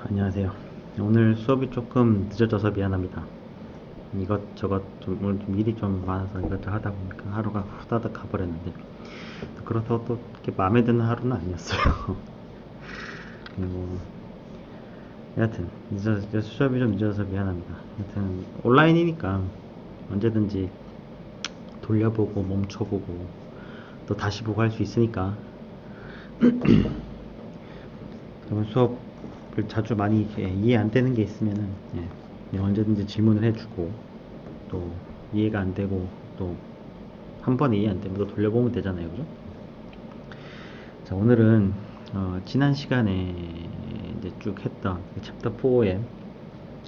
안녕하세요. 오늘 수업이 조금 늦어져서 미안합니다. 이것저것 좀 오늘 좀 일이 좀 많아서 이것저것 하다 보니까 하루가 후다닥 가버렸는데, 그렇다고 또 이렇게 마음에 드는 하루는 아니었어요. 그리고 여하튼 수업이 좀 늦어서 미안합니다. 여하튼 온라인이니까 언제든지 돌려보고 멈춰보고 또 다시 보고 할 수 있으니까 수업을 자주 많이 이해 안 되는 게 있으면은 언제든지 질문을 해주고, 또 이해가 안 되고 또 한 번에 이해 안 되면 또 돌려보면 되잖아요, 그죠? 자, 오늘은 지난 시간에 이제 쭉 했던 챕터 4의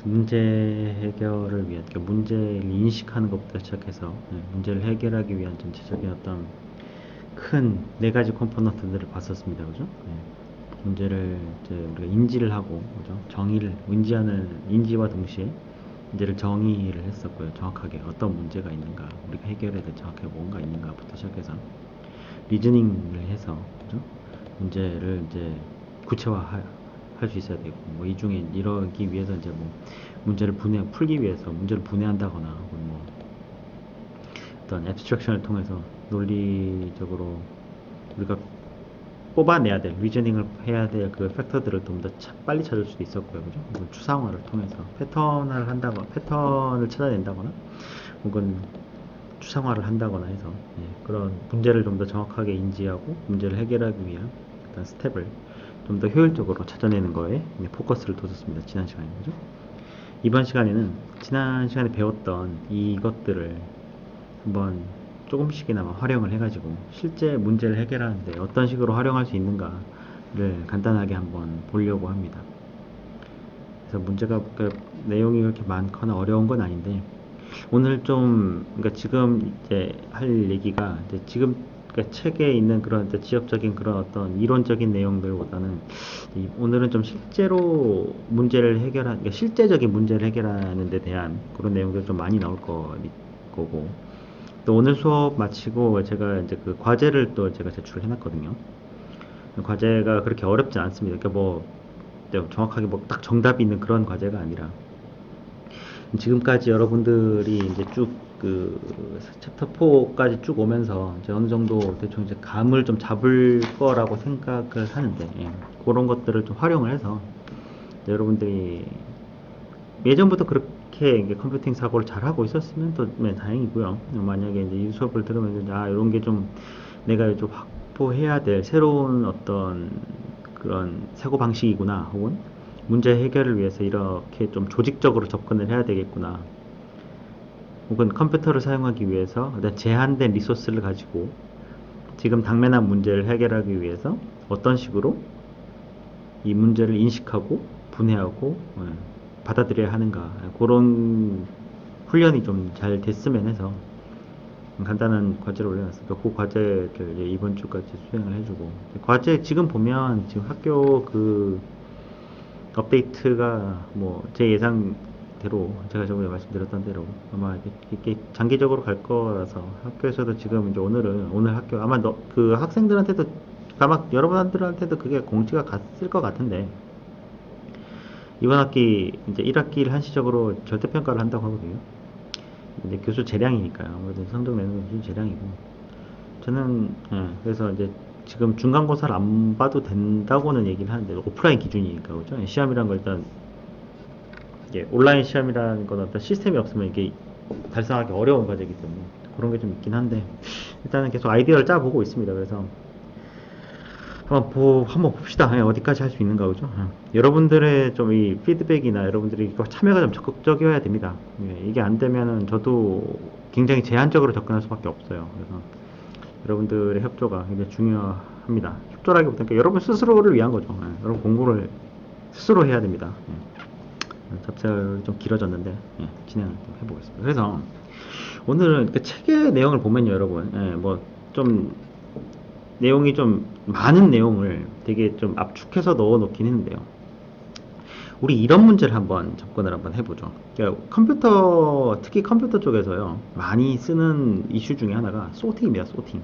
문제 해결을 위한, 그러니까 문제를 인식하는 것부터 시작해서 문제를 해결하기 위한 전체적인 어떤 큰 네 가지 컴포넌트들을 봤었습니다, 그죠? 문제를 이제 우리가 인지를 하고, 그죠? 정의를, 인지와 동시에 문제를 정의를 했었고요. 정확하게 어떤 문제가 있는가, 우리가 해결해야 될 정확하게 뭔가 있는가부터 시작해서 리즈닝을 해서, 그죠? 문제를 이제 구체화할 수 있어야 되고, 뭐 이 중에 이러기 위해서 이제 뭐 문제를 풀기 위해서 문제를 분해한다거나, 혹은 뭐 어떤 앱스트랙션을 통해서 논리적으로 우리가 뽑아내야 될, 리저닝을 해야 될 그 팩터들을 좀 더 빨리 찾을 수도 있었고요, 그죠? 혹은 추상화를 통해서 패턴을 찾아낸다거나, 혹은 추상화를 한다거나 해서 그런 문제를 좀 더 정확하게 인지하고 문제를 해결하기 위한 어떤 스텝을 좀 더 효율적으로 찾아내는 거에 포커스를 뒀었습니다, 지난 시간에, 그죠? 이번 시간에는 지난 시간에 배웠던 이것들을 한번 조금씩이나마 활용을 해가지고 실제 문제를 해결하는데 어떤 식으로 활용할 수 있는가를 간단하게 한번 보려고 합니다. 그래서 문제가 내용이 그렇게 많거나 어려운 건 아닌데, 오늘 좀 그러니까 지금 이제 할 얘기가 이제 지금 그러니까 책에 있는 그런 지역적인 그런 어떤 이론적인 내용들보다는 오늘은 좀 실제로 그러니까 실제적인 문제를 해결하는 데 대한 그런 내용들이 좀 많이 나올 거고, 또 오늘 수업 마치고 제가 이제 그 과제를 또 제가 제출을 해놨거든요. 과제가 그렇게 어렵지 않습니다. 그러니까 뭐 정확하게 뭐 딱 정답이 있는 그런 과제가 아니라, 지금까지 여러분들이 이제 쭉 그 챕터 4까지 쭉 오면서 이제 어느 정도 대충 이제 감을 좀 잡을 거라고 생각을 하는데, 그런 것들을 좀 활용을 해서 여러분들이 예전부터 그렇게 이게 컴퓨팅 사고를 잘 하고 있었으면 또 다행이고요. 만약에 이제 이 수업을 들으면 이런 게 좀 내가 좀 확보해야 될 새로운 어떤 그런 사고 방식이구나, 혹은 문제 해결을 위해서 이렇게 좀 조직적으로 접근을 해야 되겠구나, 혹은 컴퓨터를 사용하기 위해서 제한된 리소스를 가지고 지금 당면한 문제를 해결하기 위해서 어떤 식으로 이 문제를 인식하고 분해하고 받아들여야 하는가, 그런 훈련이 좀 잘 됐으면 해서 간단한 과제를 올려놨으니까 그 과제를 이제 이번 주까지 수행을 해주고, 과제 지금 보면 지금 학교 그 업데이트가 뭐 제 예상대로, 제가 저번에 말씀드렸던 대로 아마 이렇게 장기적으로 갈 거라서, 학교에서도 지금 이제 오늘 학교 아마 그 학생들한테도 아마 여러분들한테도 그게 공지가 갔을 것 같은데, 이번 학기 이제 1학기를 한시적으로 절대평가를 한다고 하거든요. 이제 교수 재량이니까요. 아무래도 성적 내는 교수 재량이고, 저는 그래서 이제 지금 중간고사를 안 봐도 된다고는 얘기를 하는데, 오프라인 기준이니까, 그죠? 시험이란 거 일단 이게 온라인 시험이라는 건 어떤 시스템이 없으면 이게 달성하기 어려운 과제이기 때문에 그런 게 좀 있긴 한데, 일단은 계속 아이디어를 짜보고 있습니다. 그래서 한번 봅시다. 어디까지 할 수 있는가, 그죠? 여러분들의 좀 이 피드백이나 여러분들이 참여가 좀 적극적이어야 됩니다. 이게 안 되면은 저도 굉장히 제한적으로 접근할 수밖에 없어요. 그래서 여러분들의 협조가 굉장히 중요합니다. 협조라기보다는 그러니까 여러분 스스로를 위한 거죠. 여러분 공부를 스스로 해야 됩니다. 잡설이 좀 길어졌는데 진행을 좀 해보겠습니다. 그래서 오늘은 그 책의 내용을 보면요, 여러분, 뭐 좀 내용이 좀 많은 내용을 되게 좀 압축해서 넣어 놓긴 했는데요. 우리 이런 문제를 한번 접근을 한번 해보죠. 그러니까 특히 컴퓨터 쪽에서요, 많이 쓰는 이슈 중에 하나가 소팅입니다. 소팅.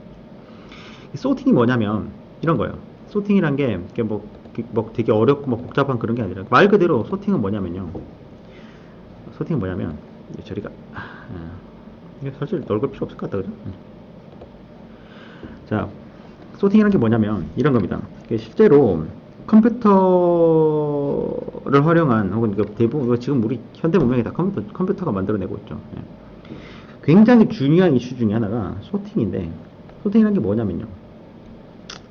이 소팅이 뭐냐면 이런 거예요. 소팅이란 게 뭐 뭐 되게 어렵고 뭐 복잡한 그런 게 아니라 말 그대로 소팅은 뭐냐면요. 소팅은 뭐냐면 저리가 이게 사실 넓을 필요 없을 것 같다, 그죠? 자, 소팅이라는 게 뭐냐면 이런 겁니다. 실제로 컴퓨터를 활용한 혹은 대부분 지금 우리 현대 문명이 다 컴퓨터가 만들어내고 있죠. 예. 굉장히 중요한 이슈 중에 하나가 소팅인데 소팅이라는 게 뭐냐면요.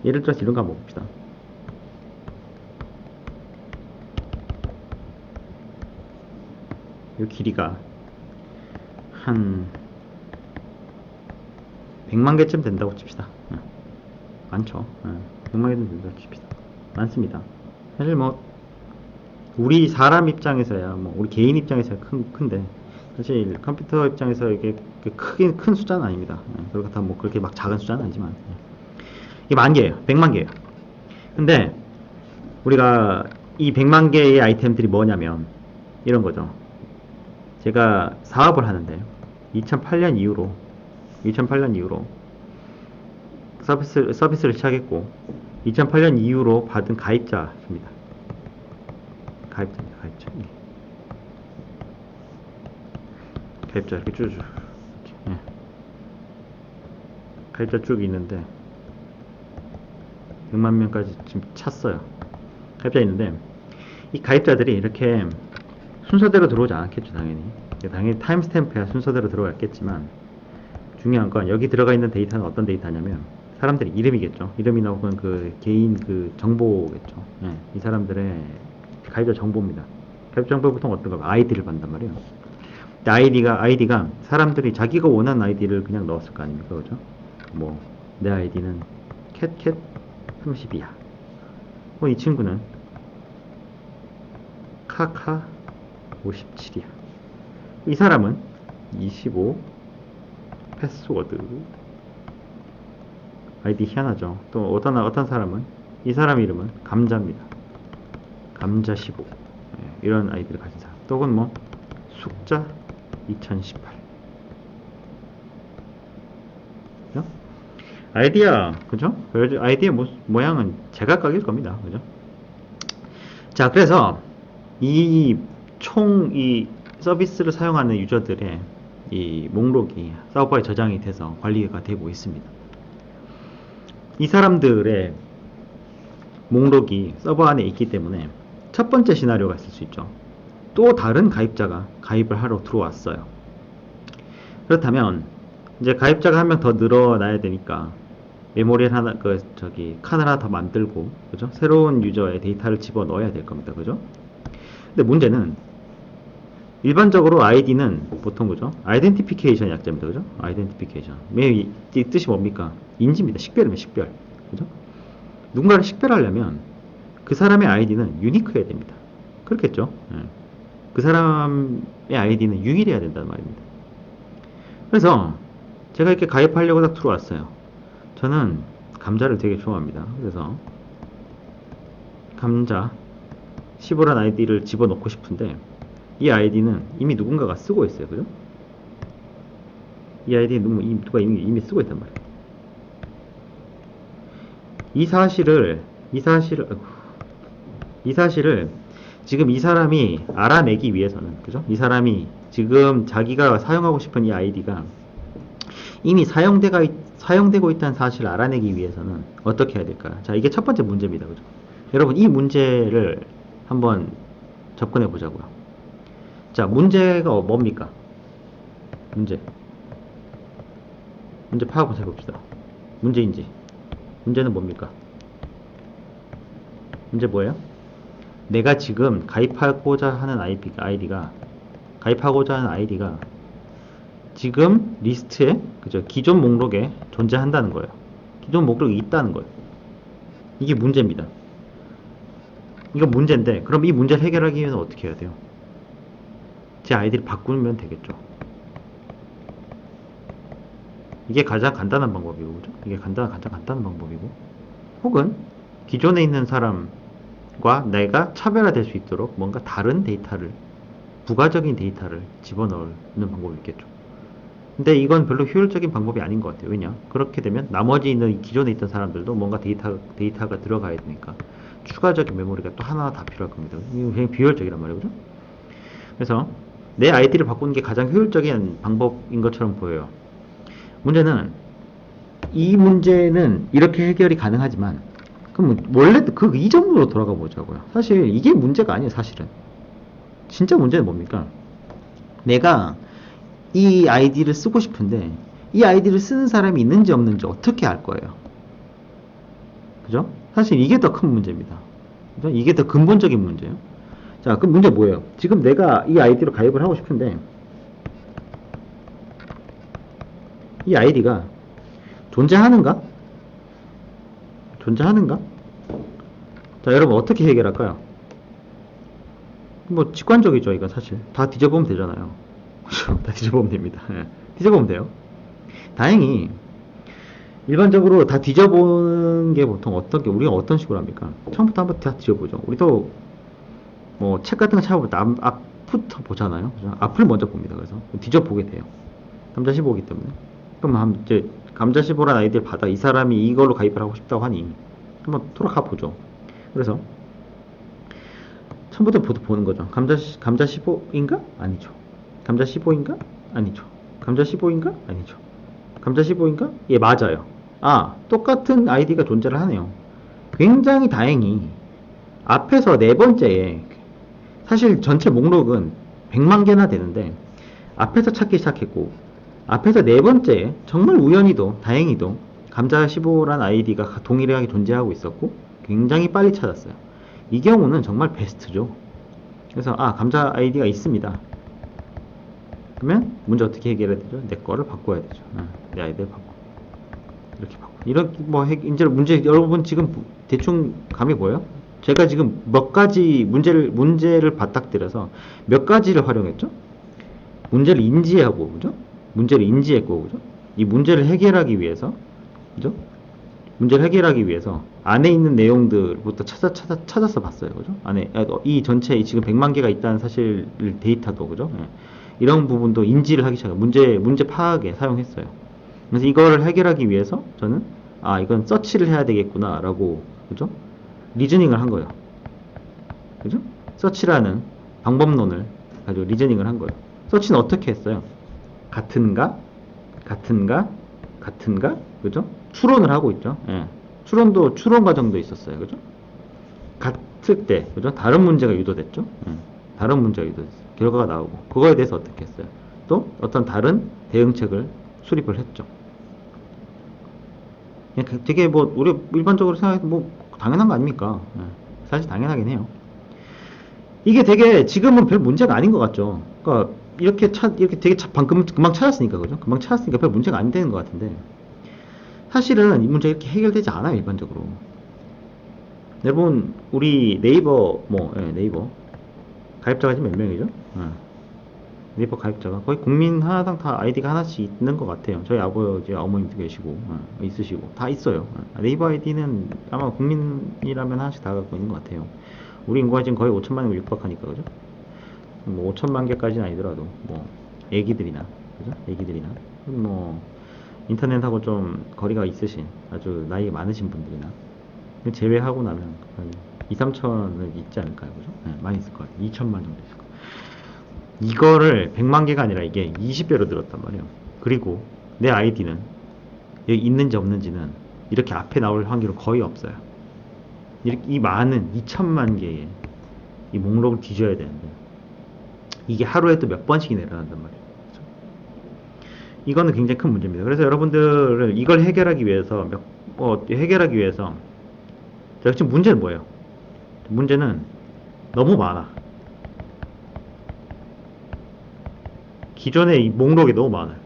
예를 들어서 이런 거 한번 봅시다. 이 길이가 한 100만 개쯤 된다고 칩시다. 많죠. 100만 개쯤 된다고 칩시다. 많습니다. 사실 뭐 우리 사람 입장에서야 뭐 우리 개인 입장에서야 큰데 사실 컴퓨터 입장에서 이게 크게 큰 숫자는 아닙니다. 그렇다고 뭐 그렇게 막 작은 숫자는 아니지만 이게 만 개예요. 100만 개예요. 근데 우리가 이 100만 개의 아이템들이 뭐냐면 이런 거죠. 제가 사업을 하는데 2008년 이후로 서비스를 시작했고 2008년 이후로 받은 가입자입니다. 가입자입니다. 가입자. 가입자 이렇게 쭉 가입자 쭉 있는데 100만 명까지 지금 찼어요. 가입자 있는데 이 가입자들이 이렇게 순서대로 들어오지 않았겠죠. 당연히 타임스탬프야 순서대로 들어갔겠지만 중요한 건 여기 들어가 있는 데이터는 어떤 데이터냐면 사람들의 이름이겠죠. 이름이나 혹은 그 개인 그 정보겠죠. 이 사람들의 가입자 정보입니다. 가입자 정보 보통 어떤 거 아이디를 받단 말이에요. 아이디가 사람들이 자기가 원하는 아이디를 그냥 넣었을 거 아닙니까, 그죠? 뭐 내 아이디는 캣캣 32야. 이 친구는 카카 57이야. 이 사람은 25 패스워드. 아이디 희한하죠. 또 어떤 사람은 이 사람 이름은 감자입니다. 감자 15. 이런 아이디를 가진 사람. 또 혹은 뭐 숙자 2018. 그죠? 그죠? 아이디의 모양은 제각각일 겁니다. 그죠? 자, 그래서 이 서비스를 사용하는 유저들의 이 목록이 서버에 저장이 돼서 관리가 되고 있습니다. 이 사람들의 목록이 서버 안에 있기 때문에 첫 번째 시나리오가 있을 수 있죠. 또 다른 가입자가 가입을 하러 들어왔어요. 그렇다면 이제 가입자가 한 명 더 늘어나야 되니까 메모리를 하나 칸을 하나 더 만들고 그죠? 새로운 유저의 데이터를 집어 넣어야 될 겁니다. 그죠? 근데 문제는 일반적으로 아이디는 보통 그죠? 아이덴티피케이션 약자입니다. 그죠? 아이덴티피케이션. 이 뜻이 뭡니까? 인지입니다. 식별입니다. 식별. 그죠? 누군가를 식별하려면 그 사람의 아이디는 유니크해야 됩니다. 그렇겠죠? 그 사람의 아이디는 유일해야 된다는 말입니다. 그래서 제가 이렇게 가입하려고 딱 들어왔어요. 저는 감자를 되게 좋아합니다. 그래서 감자 15란 아이디를 집어넣고 싶은데 이 아이디는 이미 누군가가 쓰고 있어요. 그죠? 이 아이디 누가 이미 쓰고 있단 말이에요. 이 사실을 지금 이 사람이 알아내기 위해서는 그죠? 이 사람이 지금 자기가 사용하고 싶은 이 아이디가 이미 사용되고 있다는 사실을 알아내기 위해서는 어떻게 해야 될까요? 자, 이게 첫 번째 문제입니다. 그죠? 여러분, 이 문제를 한번 접근해 보자고요. 자, 문제가 뭡니까? 문제 파악을 해봅시다. 문제인지. 문제는 뭡니까? 문제 뭐예요? 내가 지금 가입하고자 하는 아이디가 지금 리스트에, 그죠? 기존 목록에 존재한다는 거예요. 기존 목록이 있다는 거예요. 이게 문제입니다. 이거 문제인데, 그럼 이 문제를 해결하기 위해서 어떻게 해야 돼요? 제 아이디를 바꾸면 되겠죠. 이게 가장 간단한 방법이고, 그죠? 이게 가장 간단한 방법이고, 혹은 기존에 있는 사람과 내가 차별화될 수 있도록 뭔가 다른 데이터를, 부가적인 데이터를 집어넣는 방법이 있겠죠. 근데 이건 별로 효율적인 방법이 아닌 것 같아요. 왜냐? 그렇게 되면 나머지 있는 기존에 있던 사람들도 뭔가 데이터가 들어가야 되니까 추가적인 메모리가 또 하나 다 필요할 겁니다. 이거 굉장히 비효율적이란 말이에요. 그죠? 그래서 내 아이디를 바꾸는 게 가장 효율적인 방법인 것처럼 보여요. 문제는 이 문제는 이렇게 해결이 가능하지만 그럼 원래 그 이전으로 돌아가 보자고요. 사실 이게 문제가 아니에요. 사실은 진짜 문제는 뭡니까? 내가 이 아이디를 쓰고 싶은데 이 아이디를 쓰는 사람이 있는지 없는지 어떻게 알 거예요? 그죠? 사실 이게 더 큰 문제입니다. 그죠? 이게 더 근본적인 문제예요. 자, 그럼 문제 뭐예요? 지금 내가 이 아이디로 가입을 하고 싶은데 이 아이디가 존재하는가? 존재하는가? 자, 여러분 어떻게 해결할까요? 뭐 직관적이죠. 이거 사실 다 뒤져보면 되잖아요. 다 뒤져보면 됩니다. 예. 뒤져보면 돼요. 다행히 일반적으로 다 뒤져보는 게 보통 우리가 어떤 식으로 합니까? 처음부터 한번 다 뒤져보죠. 우리도 뭐 책 같은 거 찾아볼 때 앞부터 보잖아요. 그죠? 앞을 먼저 봅니다. 그래서 뒤져보게 돼요. 감자 15이기 때문에. 그럼 이제 감자 15란 아이디를 받아 이 사람이 이걸로 가입을 하고 싶다고 하니 한번 돌아가 보죠. 그래서 처음부터 보는 거죠. 감자 15인가? 아니죠. 감자 15인가? 아니죠. 감자 15인가? 아니죠. 감자 15인가? 예, 맞아요. 아, 똑같은 아이디가 존재를 하네요. 굉장히 다행히 앞에서 네 번째에 사실 전체 목록은 100만 개나 되는데 앞에서 찾기 시작했고 앞에서 네 번째에 정말 우연히도 다행히도 감자 15란 아이디가 동일하게 존재하고 있었고 굉장히 빨리 찾았어요. 이 경우는 정말 베스트죠. 그래서 감자 아이디가 있습니다. 그러면 문제 어떻게 해결해야 되죠? 내 거를 바꿔야 되죠. 내 아이디를 바꿔. 이렇게 바꿔. 이제 문제 여러분 지금 대충 감이 보여요? 제가 지금 몇 가지 문제를 바닥들여서 몇 가지를 활용했죠? 문제를 인지하고, 그죠? 문제를 인지했고, 그죠? 이 문제를 해결하기 위해서, 그죠? 문제를 해결하기 위해서 안에 있는 내용들부터 찾아서 봤어요. 그죠? 이 전체 지금 100만 개가 있다는 사실 데이터도, 그죠? 예. 이런 부분도 인지를 하기 시작해요. 문제 파악에 사용했어요. 그래서 이거를 해결하기 위해서 저는, 이건 서치를 해야 되겠구나, 라고, 그죠? 리즈닝을 한 거예요. 그죠? 서치라는 방법론을 가지고 리즈닝을 한 거예요. 서치는 어떻게 했어요? 같은가? 그죠? 추론을 하고 있죠. 예. 추론 과정도 있었어요. 그죠? 같을 때, 그죠? 다른 문제가 유도됐죠. 예. 다른 문제가 유도됐어요. 결과가 나오고, 그거에 대해서 어떻게 했어요? 또 어떤 다른 대응책을 수립을 했죠. 되게 우리 일반적으로 생각해도 당연한 거 아닙니까? 예. 사실 당연하긴 해요. 이게 되게 지금은 별 문제가 아닌 것 같죠. 그러니까 이렇게 되게 금방 찾았으니까, 그죠? 금방 찾았으니까 별 문제가 안 되는 것 같은데 사실은 이 문제가 이렇게 해결되지 않아요, 일반적으로. 여러분, 우리 네이버, 네이버 가입자가 지금 몇 명이죠? 네이버 가입자가 거의 국민 하나당 다 아이디가 하나씩 있는 것 같아요. 저희 아버지, 어머님도 계시고, 있으시고, 다 있어요. 네이버 아이디는 아마 국민이라면 하나씩 다 갖고 있는 것 같아요. 우리 인구가 지금 거의 5천만에 육박하니까, 그죠? 5천만 개까지는 아니더라도, 애기들이나, 그죠? 애기들이나, 인터넷하고 좀 거리가 있으신, 아주 나이가 많으신 분들이나, 제외하고 나면 한 2, 3천은 있지 않을까요? 그죠? 네, 많이 있을 것 같아요. 2천만 정도 있을 것 같아요. 이거를 100만 개가 아니라 이게 20배로 늘었단 말이에요. 그리고 내 아이디는 여기 있는지 없는지는 이렇게 앞에 나올 확률은 거의 없어요. 이 많은 2천만 개의 이 목록을 뒤져야 되는데 이게 하루에 또 몇 번씩이나 일어난단 말이에요. 그렇죠? 이거는 굉장히 큰 문제입니다. 그래서 여러분들은 이걸 해결하기 위해서 지금 문제는 뭐예요? 문제는 너무 많아. 기존의 이 목록이 너무 많아요.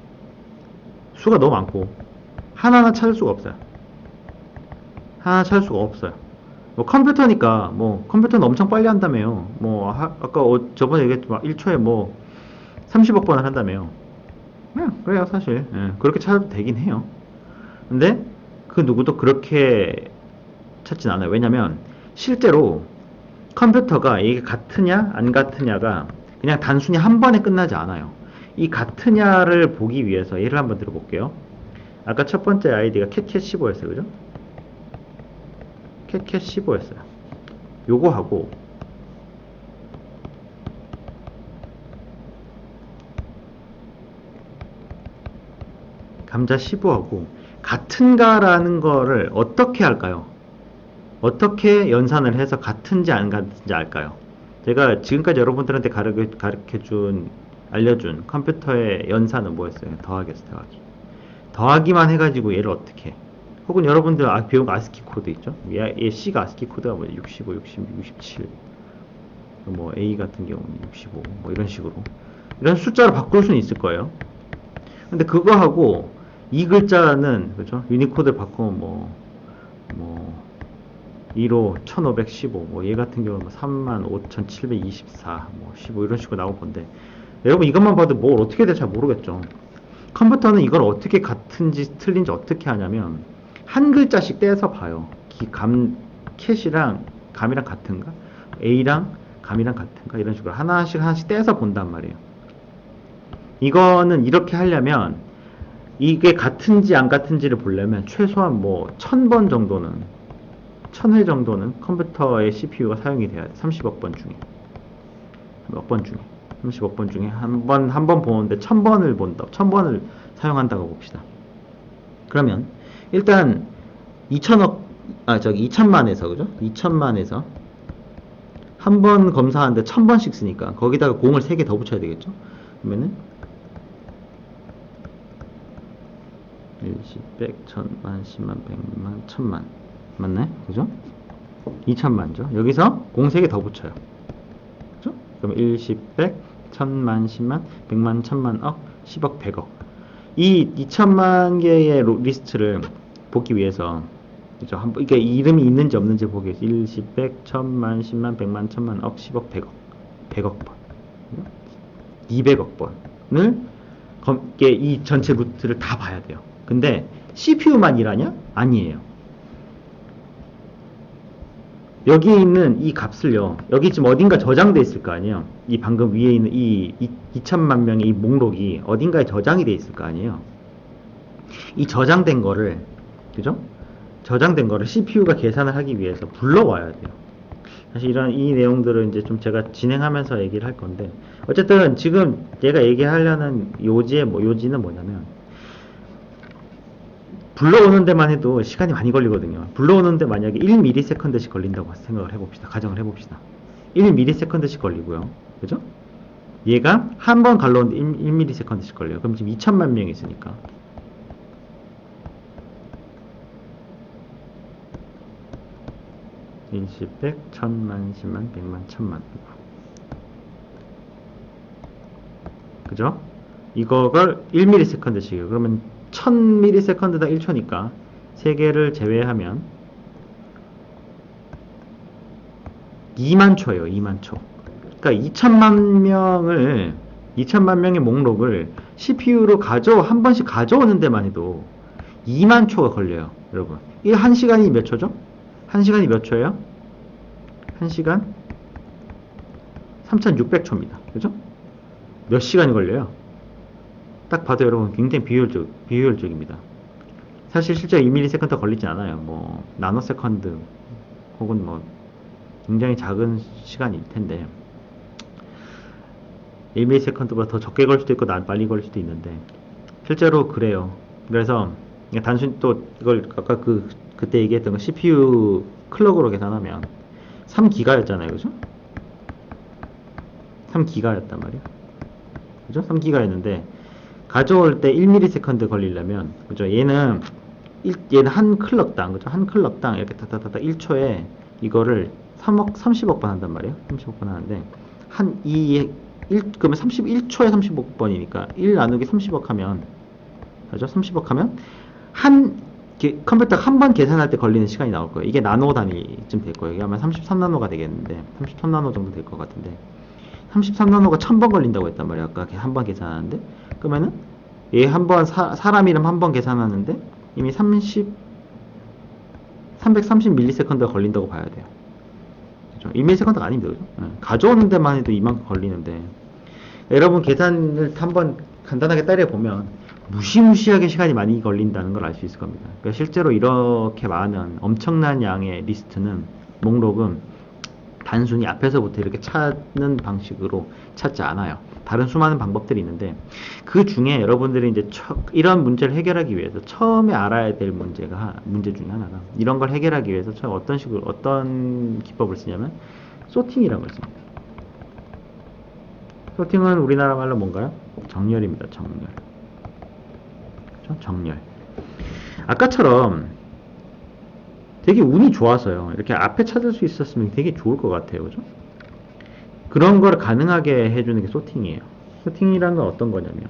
수가 너무 많고 하나하나 찾을 수가 없어요. 하나 찾을 수가 없어요. 컴퓨터니까 컴퓨터는 엄청 빨리 한다며요. 아까 저번에 얘기했지만 1초에 30억 번을 한다며요. 그래요, 사실. 예, 그렇게 찾아도 되긴 해요. 근데 그 누구도 그렇게 찾진 않아요. 왜냐면 실제로 컴퓨터가 이게 같으냐 안 같으냐가 그냥 단순히 한 번에 끝나지 않아요. 이 같으냐를 보기 위해서 예를 한번 들어볼게요. 아까 첫 번째 아이디가 캣캣15였어요. 그죠? 캣캣15였어요. 요거하고 감자 15하고 같은가라는 거를 어떻게 할까요? 어떻게 연산을 해서 같은지 안 같은지 알까요? 제가 지금까지 여러분들한테 알려준 컴퓨터의 연산은 뭐였어요? 더하기였어요, 더하기. 더하기만 해가지고 얘를 어떻게 해? 혹은 여러분들 배운 거 아스키 코드 있죠? 얘 C가 아스키 코드가 뭐예요? 65, 66, 67. 뭐 A 같은 경우는 65, 뭐 이런 식으로. 이런 숫자로 바꿀 수는 있을 거예요. 근데 그거하고 이 글자는, 그죠? 유니코드를 바꾸면 뭐 2로 1515, 뭐 얘 같은 경우는 35,724, 뭐 15 이런 식으로 나올 건데, 여러분 이것만 봐도 뭘 어떻게 될지 잘 모르겠죠. 컴퓨터는 이걸 어떻게 같은지 틀린지 어떻게 하냐면 한 글자씩 떼서 봐요. 캣이랑 감이랑 같은가? A랑 감이랑 같은가? 이런 식으로 하나씩 떼서 본단 말이에요. 이거는 이렇게 하려면 이게 같은지 안 같은지를 보려면 최소한 뭐 1000번 정도는 1000회 정도는 컴퓨터의 CPU가 사용이 돼야 돼. 30억 번 중에 몇 번 중에 30억 번 중에 한 번 보는데 1000번을 본다. 1000번을 사용한다고 봅시다. 그러면 일단 2천만에서 그죠? 2천만에서 한 번 검사하는데 1000번씩 쓰니까 거기다가 공을 3개 더 붙여야 되겠죠? 그러면은 1, 10, 100, 1000만, 10만, 100만, 1000만 맞네? 그죠? 2천만죠. 여기서 공 3개 더 붙여요. 그죠? 그럼 1, 10, 100, 1000만, 10만, 100만, 1000만, 억, 10억, 100억. 이 2천만 개의 리스트를 보기 위해서, 그죠? 이게 이름이 있는지 없는지 보기 위해서 1, 10, 100, 1000만, 10만, 100만, 1000만, 억, 10억, 100억. 100억 번. 200억 번을 이 전체 루트를 다 봐야 돼요. 근데 CPU만 일하냐? 아니에요. 여기 있는 이 값을요, 여기 지금 어딘가 저장돼 있을 거 아니에요. 이 방금 위에 있는 이 2천만 명의 이 목록이 어딘가에 저장이 돼 있을 거 아니에요. 이 저장된 거를, 그죠? 저장된 거를 CPU가 계산을 하기 위해서 불러와야 돼요. 사실 이 내용들은 이제 좀 제가 진행하면서 얘기를 할 건데, 어쨌든 지금 제가 얘기하려는 요지는 뭐냐면, 불러오는 데만 해도 시간이 많이 걸리거든요. 불러오는데 만약에 1ms씩 걸린다고 생각을 해봅시다. 가정을 해봅시다. 1ms씩 걸리고요. 그죠? 얘가 한 번 갈라오는데 1ms씩 걸려요. 그럼 지금 2천만 명이 있으니까. 일십, 백, 천만, 십만, 백만, 천만. 그죠? 이거를 1ms씩이에요. 그러면 1000ms당 1초니까 3개를 제외하면 2만 초예요. 2만 초. 그러니까 2천만 명의 목록을 CPU로 한 번씩 가져오는 데만 해도 2만 초가 걸려요. 여러분. 이 1시간이 몇 초죠? 1시간이 몇 초예요? 1시간 3600초입니다. 그죠? 몇 시간이 걸려요? 딱 봐도 여러분 굉장히 비효율적입니다. 사실 실제 1ms 걸리지 않아요. 뭐 나노세컨드 혹은 뭐 굉장히 작은 시간일 텐데 1ms보다 더 적게 걸 수도 있고 빨리 걸 수도 있는데 실제로 그래요. 그래서 단순히 또 이걸 아까 그때 얘기했던 거 CPU 클럭으로 계산하면 3기가였잖아요. 그죠? 3기가였단 말이에요. 그죠? 3기가였는데 가져올 때 1ms 걸리려면, 그죠? 얘는 한 클럭당, 그죠? 한 클럭당 이렇게 타타타타 1초에 이거를 30억 번 한단 말이에요. 30억 번 하는데, 그러면 31초에 30억 번이니까, 1 나누기 30억 하면, 그죠? 30억 하면, 컴퓨터가 한 번 계산할 때 걸리는 시간이 나올 거예요. 이게 나노 단위쯤 될 거예요. 이게 아마 33나노가 되겠는데, 33나노 정도 될 것 같은데, 33나노가 1000번 걸린다고 했단 말이에요. 아까 한 번 계산하는데. 그러면은 얘 한 번 사람 이름 한 번 계산하는데 이미 330ms가 걸린다고 봐야 돼요. 그죠? 1ms가 아닙니다. 그죠? 네. 가져오는 데만 해도 이만큼 걸리는데 여러분 계산을 한번 간단하게 따져보면 무시무시하게 시간이 많이 걸린다는 걸 알 수 있을 겁니다. 그러니까 실제로 이렇게 많은 엄청난 양의 리스트는, 목록은 단순히 앞에서부터 이렇게 찾는 방식으로 찾지 않아요. 다른 수많은 방법들이 있는데, 그 중에 여러분들이 이제 이런 문제를 해결하기 위해서 처음에 알아야 될 문제 중에 하나가, 이런 걸 해결하기 위해서 처음 어떤 기법을 쓰냐면 소팅이라는 걸 씁니다. 소팅은 우리나라 말로 뭔가요? 정렬입니다. 정렬. 그렇죠? 정렬. 아까처럼 되게 운이 좋아서요, 이렇게 앞에 찾을 수 있었으면 되게 좋을 것 같아요. 그죠? 그런 걸 가능하게 해주는 게 소팅이에요. 소팅이란 건 어떤 거냐면,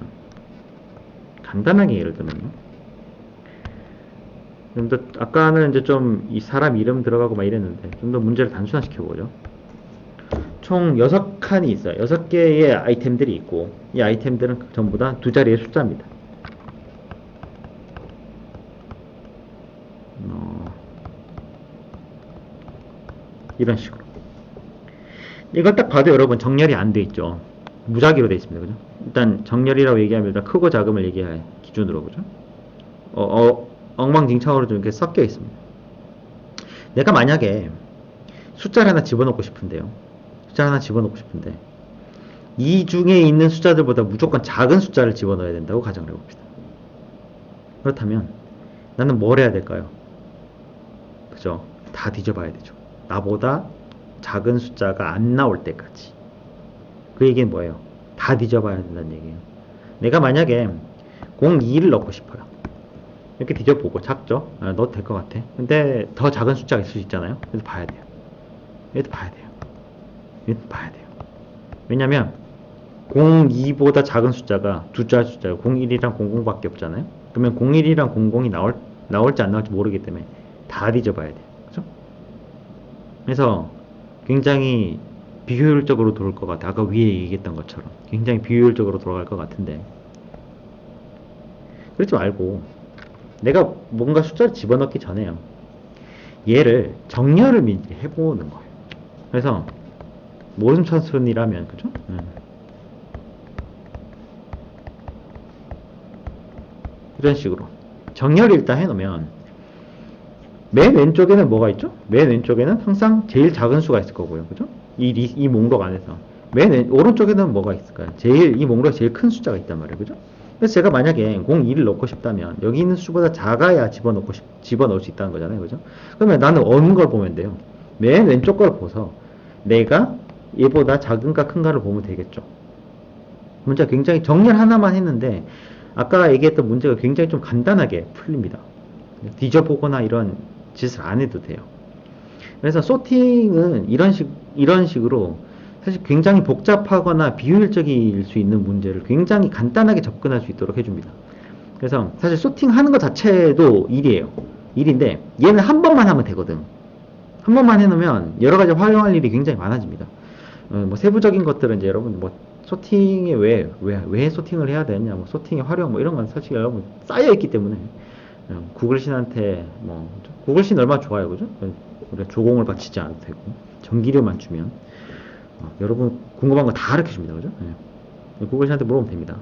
간단하게 예를 들면요, 좀 더, 아까는 이제 좀 이 사람 이름 들어가고 막 이랬는데, 좀 더 문제를 단순화시켜보죠. 총 6칸이 있어요. 6개의 아이템들이 있고, 이 아이템들은 전부 다 두 자리의 숫자입니다. 이런 식으로. 이걸 딱 봐도 여러분 정렬이 안 돼 있죠. 무작위로 돼 있습니다. 그죠? 일단 정렬이라고 얘기하면 일단 크고 작음을 얘기할 기준으로, 그죠? 엉망진창으로 좀 이렇게 섞여 있습니다. 내가 만약에 숫자를 하나 집어넣고 싶은데요. 숫자를 하나 집어넣고 싶은데, 이 중에 있는 숫자들보다 무조건 작은 숫자를 집어넣어야 된다고 가정을 해봅시다. 그렇다면 나는 뭘 해야 될까요? 그죠? 다 뒤져봐야 되죠. 나보다 작은 숫자가 안 나올 때까지. 그 얘기는 뭐예요? 다 뒤져봐야 된다는 얘기예요. 내가 만약에 02를 넣고 싶어요. 이렇게 뒤져보고, 작죠? 넣어도 될 것 같아. 근데 더 작은 숫자가 있을 수 있잖아요. 그래서 봐야 돼요. 얘도 봐야 돼요. 얘도 봐야 돼요. 왜냐면 02보다 작은 숫자가 두 자리 숫자예요. 01이랑 00밖에 없잖아요. 그러면 01이랑 00이 나올지 안 나올지 모르기 때문에 다 뒤져봐야 돼요. 그죠? 그래서 굉장히 비효율적으로 돌을 것 같아. 아까 위에 얘기했던 것처럼 굉장히 비효율적으로 돌아갈 것 같은데, 그렇지 말고 내가 뭔가 숫자를 집어넣기 전에요, 얘를 정렬을 미리 해보는 거예요. 그래서 모름천순이라면, 그죠? 이런 식으로 정렬을 일단 해놓으면, 맨 왼쪽에는 뭐가 있죠? 맨 왼쪽에는 항상 제일 작은 수가 있을 거고요. 그죠? 이 목록 안에서. 오른쪽에는 뭐가 있을까요? 이 목록에 제일 큰 숫자가 있단 말이에요. 그죠? 그래서 제가 만약에 02를 넣고 싶다면, 여기 있는 수보다 작아야 집어넣을 수 있다는 거잖아요. 그죠? 그러면 나는 어느 걸 보면 돼요? 맨 왼쪽 걸 보서 내가 얘보다 작은가 큰가를 보면 되겠죠. 문제가 굉장히 정렬 하나만 했는데, 아까 얘기했던 문제가 굉장히 좀 간단하게 풀립니다. 뒤져보거나 이런 짓을 안 해도 돼요. 그래서 소팅은 이런 식으로 사실 굉장히 복잡하거나 비효율적일 수 있는 문제를 굉장히 간단하게 접근할 수 있도록 해줍니다. 그래서 사실 소팅하는 것 자체도 일이에요. 일인데 얘는 한 번만 하면 되거든. 한 번만 해놓으면 여러 가지 활용할 일이 굉장히 많아집니다. 뭐 세부적인 것들은 이제 여러분 뭐 소팅에 왜 소팅을 해야 되냐, 뭐 소팅의 활용 뭐 이런 건 사실 여러분 쌓여 있기 때문에, 구글신한테 구글신 얼마나 좋아요, 그죠? 우리가 조공을 바치지 않아도 되고 전기료만 주면 여러분 궁금한 거 다 가르쳐 줍니다, 그죠? 구글신한테 물어보면 됩니다.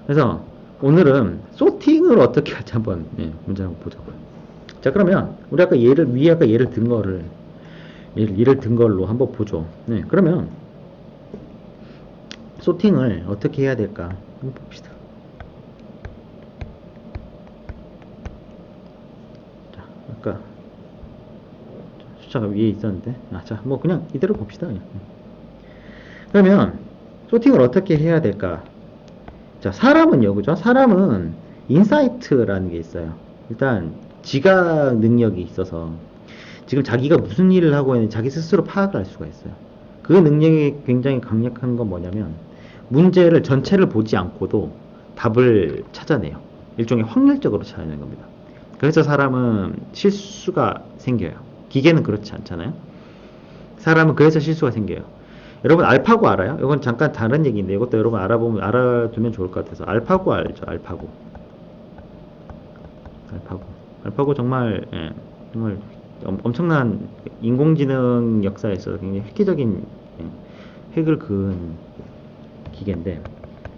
그래서 오늘은 소팅을 어떻게 할지 한번 문제 한번 보자고요. 자, 그러면 우리 아까 위에 아까 예를 든 걸로 한번 보죠. 그러면 소팅을 어떻게 해야 될까 한번 봅시다. 자, 아까 숫자가 위에 있었는데, 자, 뭐 그냥 이대로 봅시다. 그냥. 그러면 소팅을 어떻게 해야 될까? 자, 사람은요, 그죠? 사람은 인사이트라는 게 있어요. 일단 지각 능력이 있어서 지금 자기가 무슨 일을 하고 있는지 자기 스스로 파악을 할 수가 있어요. 그 능력이 굉장히 강력한 건 뭐냐면, 문제를 전체를 보지 않고도 답을 찾아내요. 일종의 확률적으로 찾아내는 겁니다. 그래서 사람은 실수가 생겨요. 기계는 그렇지 않잖아요. 사람은 그래서 실수가 생겨요. 여러분 알파고 알아요? 이건 잠깐 다른 얘기인데 이것도 여러분 알아두면 좋을 것 같아서. 알파고 알죠? 알파고 정말 정말 엄청난 인공지능 역사에 있어서 굉장히 획기적인 획을 그은 기계인데,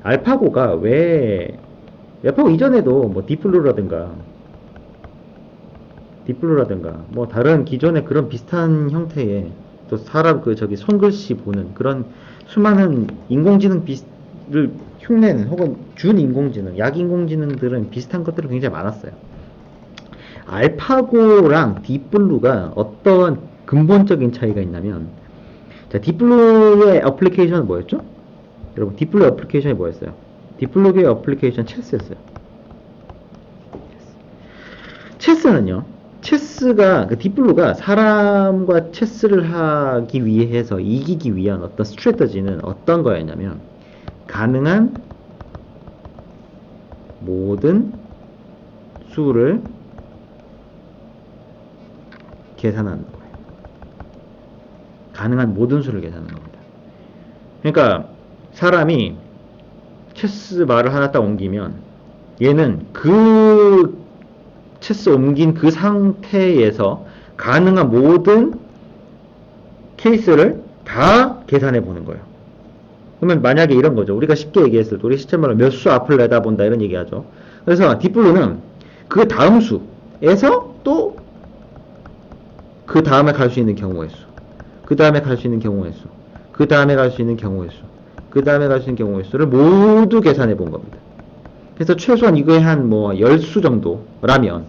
알파고가 왜 알파고 이전에도 뭐 딥블루라든가 뭐 다른 기존의 그런 비슷한 형태의 또 사람 그 저기 손글씨 보는 그런 수많은 인공지능 를 흉내는 혹은 준 인공지능, 약 인공지능들은 비슷한 것들이 굉장히 많았어요. 알파고랑 딥블루가 어떤 근본적인 차이가 있냐면, 자, 딥블루의 어플리케이션은 뭐였죠? 여러분, 딥블루 어플리케이션이 뭐였어요? 딥블루의 어플리케이션 체스였어요. 체스는요, 체스가, 그 딥블루가 사람과 체스를 하기 위해서 이기기 위한 어떤 스트래터지는 어떤 거였냐면, 가능한 모든 수를 계산하는 거예요. 가능한 모든 수를 계산하는 겁니다. 그러니까 사람이 체스 말을 하나 딱 옮기면 얘는 그 체스 옮긴 그 상태에서 가능한 모든 케이스를 다 계산해 보는 거예요. 그러면 만약에 이런 거죠. 우리가 쉽게 얘기했을 때 우리 시스템으로 몇 수 앞을 내다본다 이런 얘기하죠. 그래서 딥블루는 그 다음 수에서 또 그 다음에 갈 수 있는 경우의 수, 그 다음에 갈 수 있는 경우의 수, 그 다음에 갈 수 있는 경우의 수, 그 다음에 갈 수 있는 경우의 수를 모두 계산해 본 겁니다. 그래서 최소한 이거에 한 뭐 10수 정도라면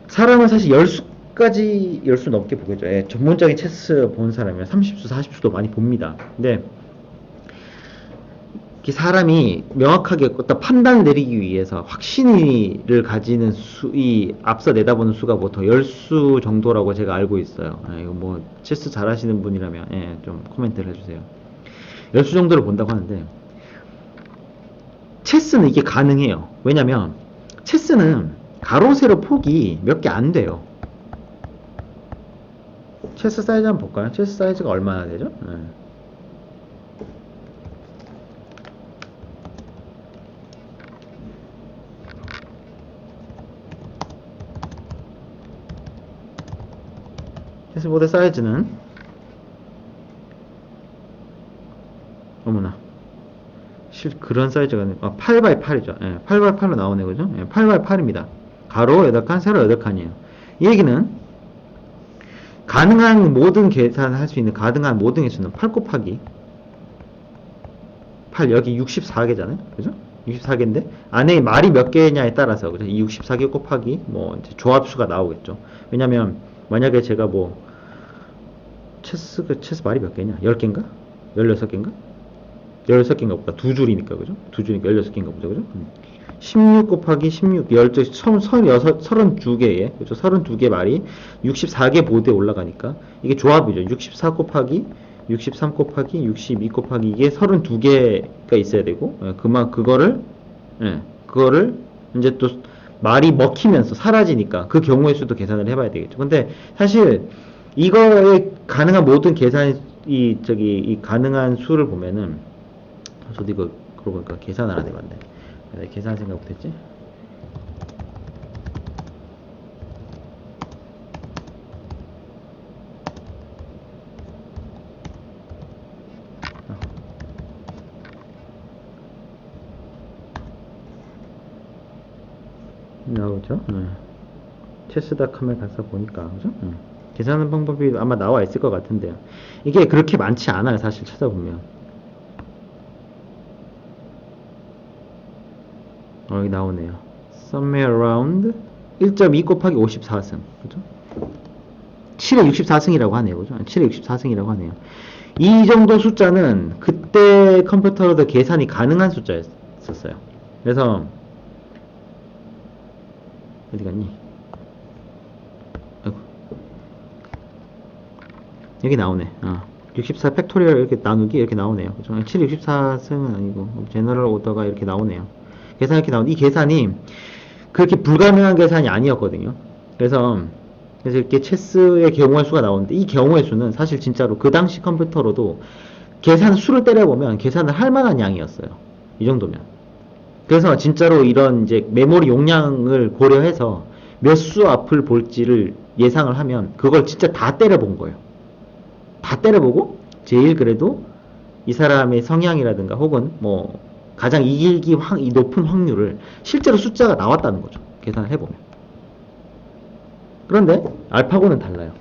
사람은 사실 10수까지 10수 넘게 보겠죠. 예, 전문적인 체스 본 사람이면 30수, 40수도 많이 봅니다. 근데 사람이 명확하게 어떤 판단을 내리기 위해서 확신을 가지는 이 앞서 내다보는 수가 보통 10수 정도라고 제가 알고 있어요. 예, 이거 뭐 체스 잘하시는 분이라면 예, 좀 코멘트를 해주세요. 10수 정도를 본다고 하는데 체스는 이게 가능해요. 왜냐면 체스는 가로 세로 폭이 몇 개 안 돼요. 체스 사이즈 한번 볼까요? 체스 사이즈가 얼마나 되죠? 예. 체스보드 사이즈는 어머나 그런 사이즈가 8x8이죠. 예, 8x8로 나오네 그죠? 예, 8x8입니다. 가로 8칸, 세로 8칸이에요. 이 얘기는 가능한 모든 계산을 할 수 있는 가능한 모든 개수는 8 곱하기 8 여기 64개잖아요. 그죠? 64개인데 안에 말이 몇 개냐에 따라서 그죠? 이 64개 곱하기 뭐 이제 조합수가 나오겠죠. 왜냐면 만약에 제가 뭐 체스 말이 몇 개냐? 10개인가? 16개인가? 16개인가 보다. 두 줄이니까, 그죠? 두 줄이니까 16개인가 보죠, 그죠? 16 곱하기 16, 32개에, 그죠? 32개 말이 64개 보드에 올라가니까, 이게 조합이죠. 64 곱하기, 63 곱하기, 62 곱하기, 이게 32개가 있어야 되고, 그거를 이제 또, 말이 먹히면서 사라지니까, 그 경우의 수도 계산을 해봐야 되겠죠. 근데, 사실, 이거에 가능한 모든 이 가능한 수를 보면은, 저도 이거, 그러고 보니까 계산을 안 해봤네. 내가 계산할 생각 못했지? 나오죠? 체스닷컴에 가서 보니까, 그죠? 계산하는 방법이 아마 나와 있을 것 같은데요. 이게 그렇게 많지 않아요, 사실 찾아보면. 여기 나오네요. Somewhere around 1.2 곱하기 54승. 그죠? 7에 64승이라고 하네요. 그죠? 7에 64승이라고 하네요. 이 정도 숫자는 그때 컴퓨터로도 계산이 가능한 숫자였었어요. 그래서 어디 갔니? 아이고. 여기 나오네. 64 팩토리얼 이렇게 나누기 이렇게 나오네요. 그죠? 7에 64승은 아니고 제너럴 오더가 이렇게 나오네요. 계산이 이렇게 나오는데 이 계산이 그렇게 불가능한 계산이 아니었거든요. 그래서 이렇게 체스의 경우의 수가 나오는데 이 경우의 수는 사실 진짜로 그 당시 컴퓨터로도 계산 수를 때려보면 계산을 할 만한 양이었어요. 이 정도면. 그래서 진짜로 이런 이제 메모리 용량을 고려해서 몇 수 앞을 볼지를 예상을 하면 그걸 진짜 다 때려본 거예요. 다 때려보고 제일 그래도 이 사람의 성향이라든가 혹은 뭐 가장 이기기 이 높은 확률을 실제로 숫자가 나왔다는 거죠. 계산을 해보면. 그런데 알파고는 달라요.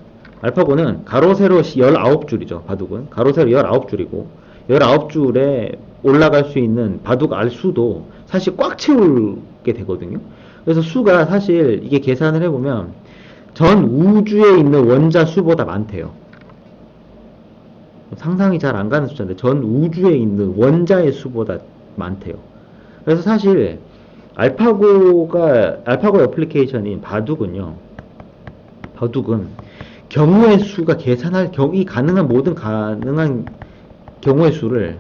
알파고는 가로 세로 19줄이죠. 바둑은 가로 세로 19줄이고 19줄에 올라갈 수 있는 바둑 알 수도 사실 꽉 채우게 되거든요. 그래서 수가 사실 이게 계산을 해보면 전 우주에 있는 원자 수보다 많대요. 상상이 잘 안 가는 숫자인데 전 우주에 있는 원자의 수보다 많대요. 그래서 사실 알파고 어플리케이션인 바둑은 경우의 수가 계산할 경이 가능한 모든 가능한 경우의 수를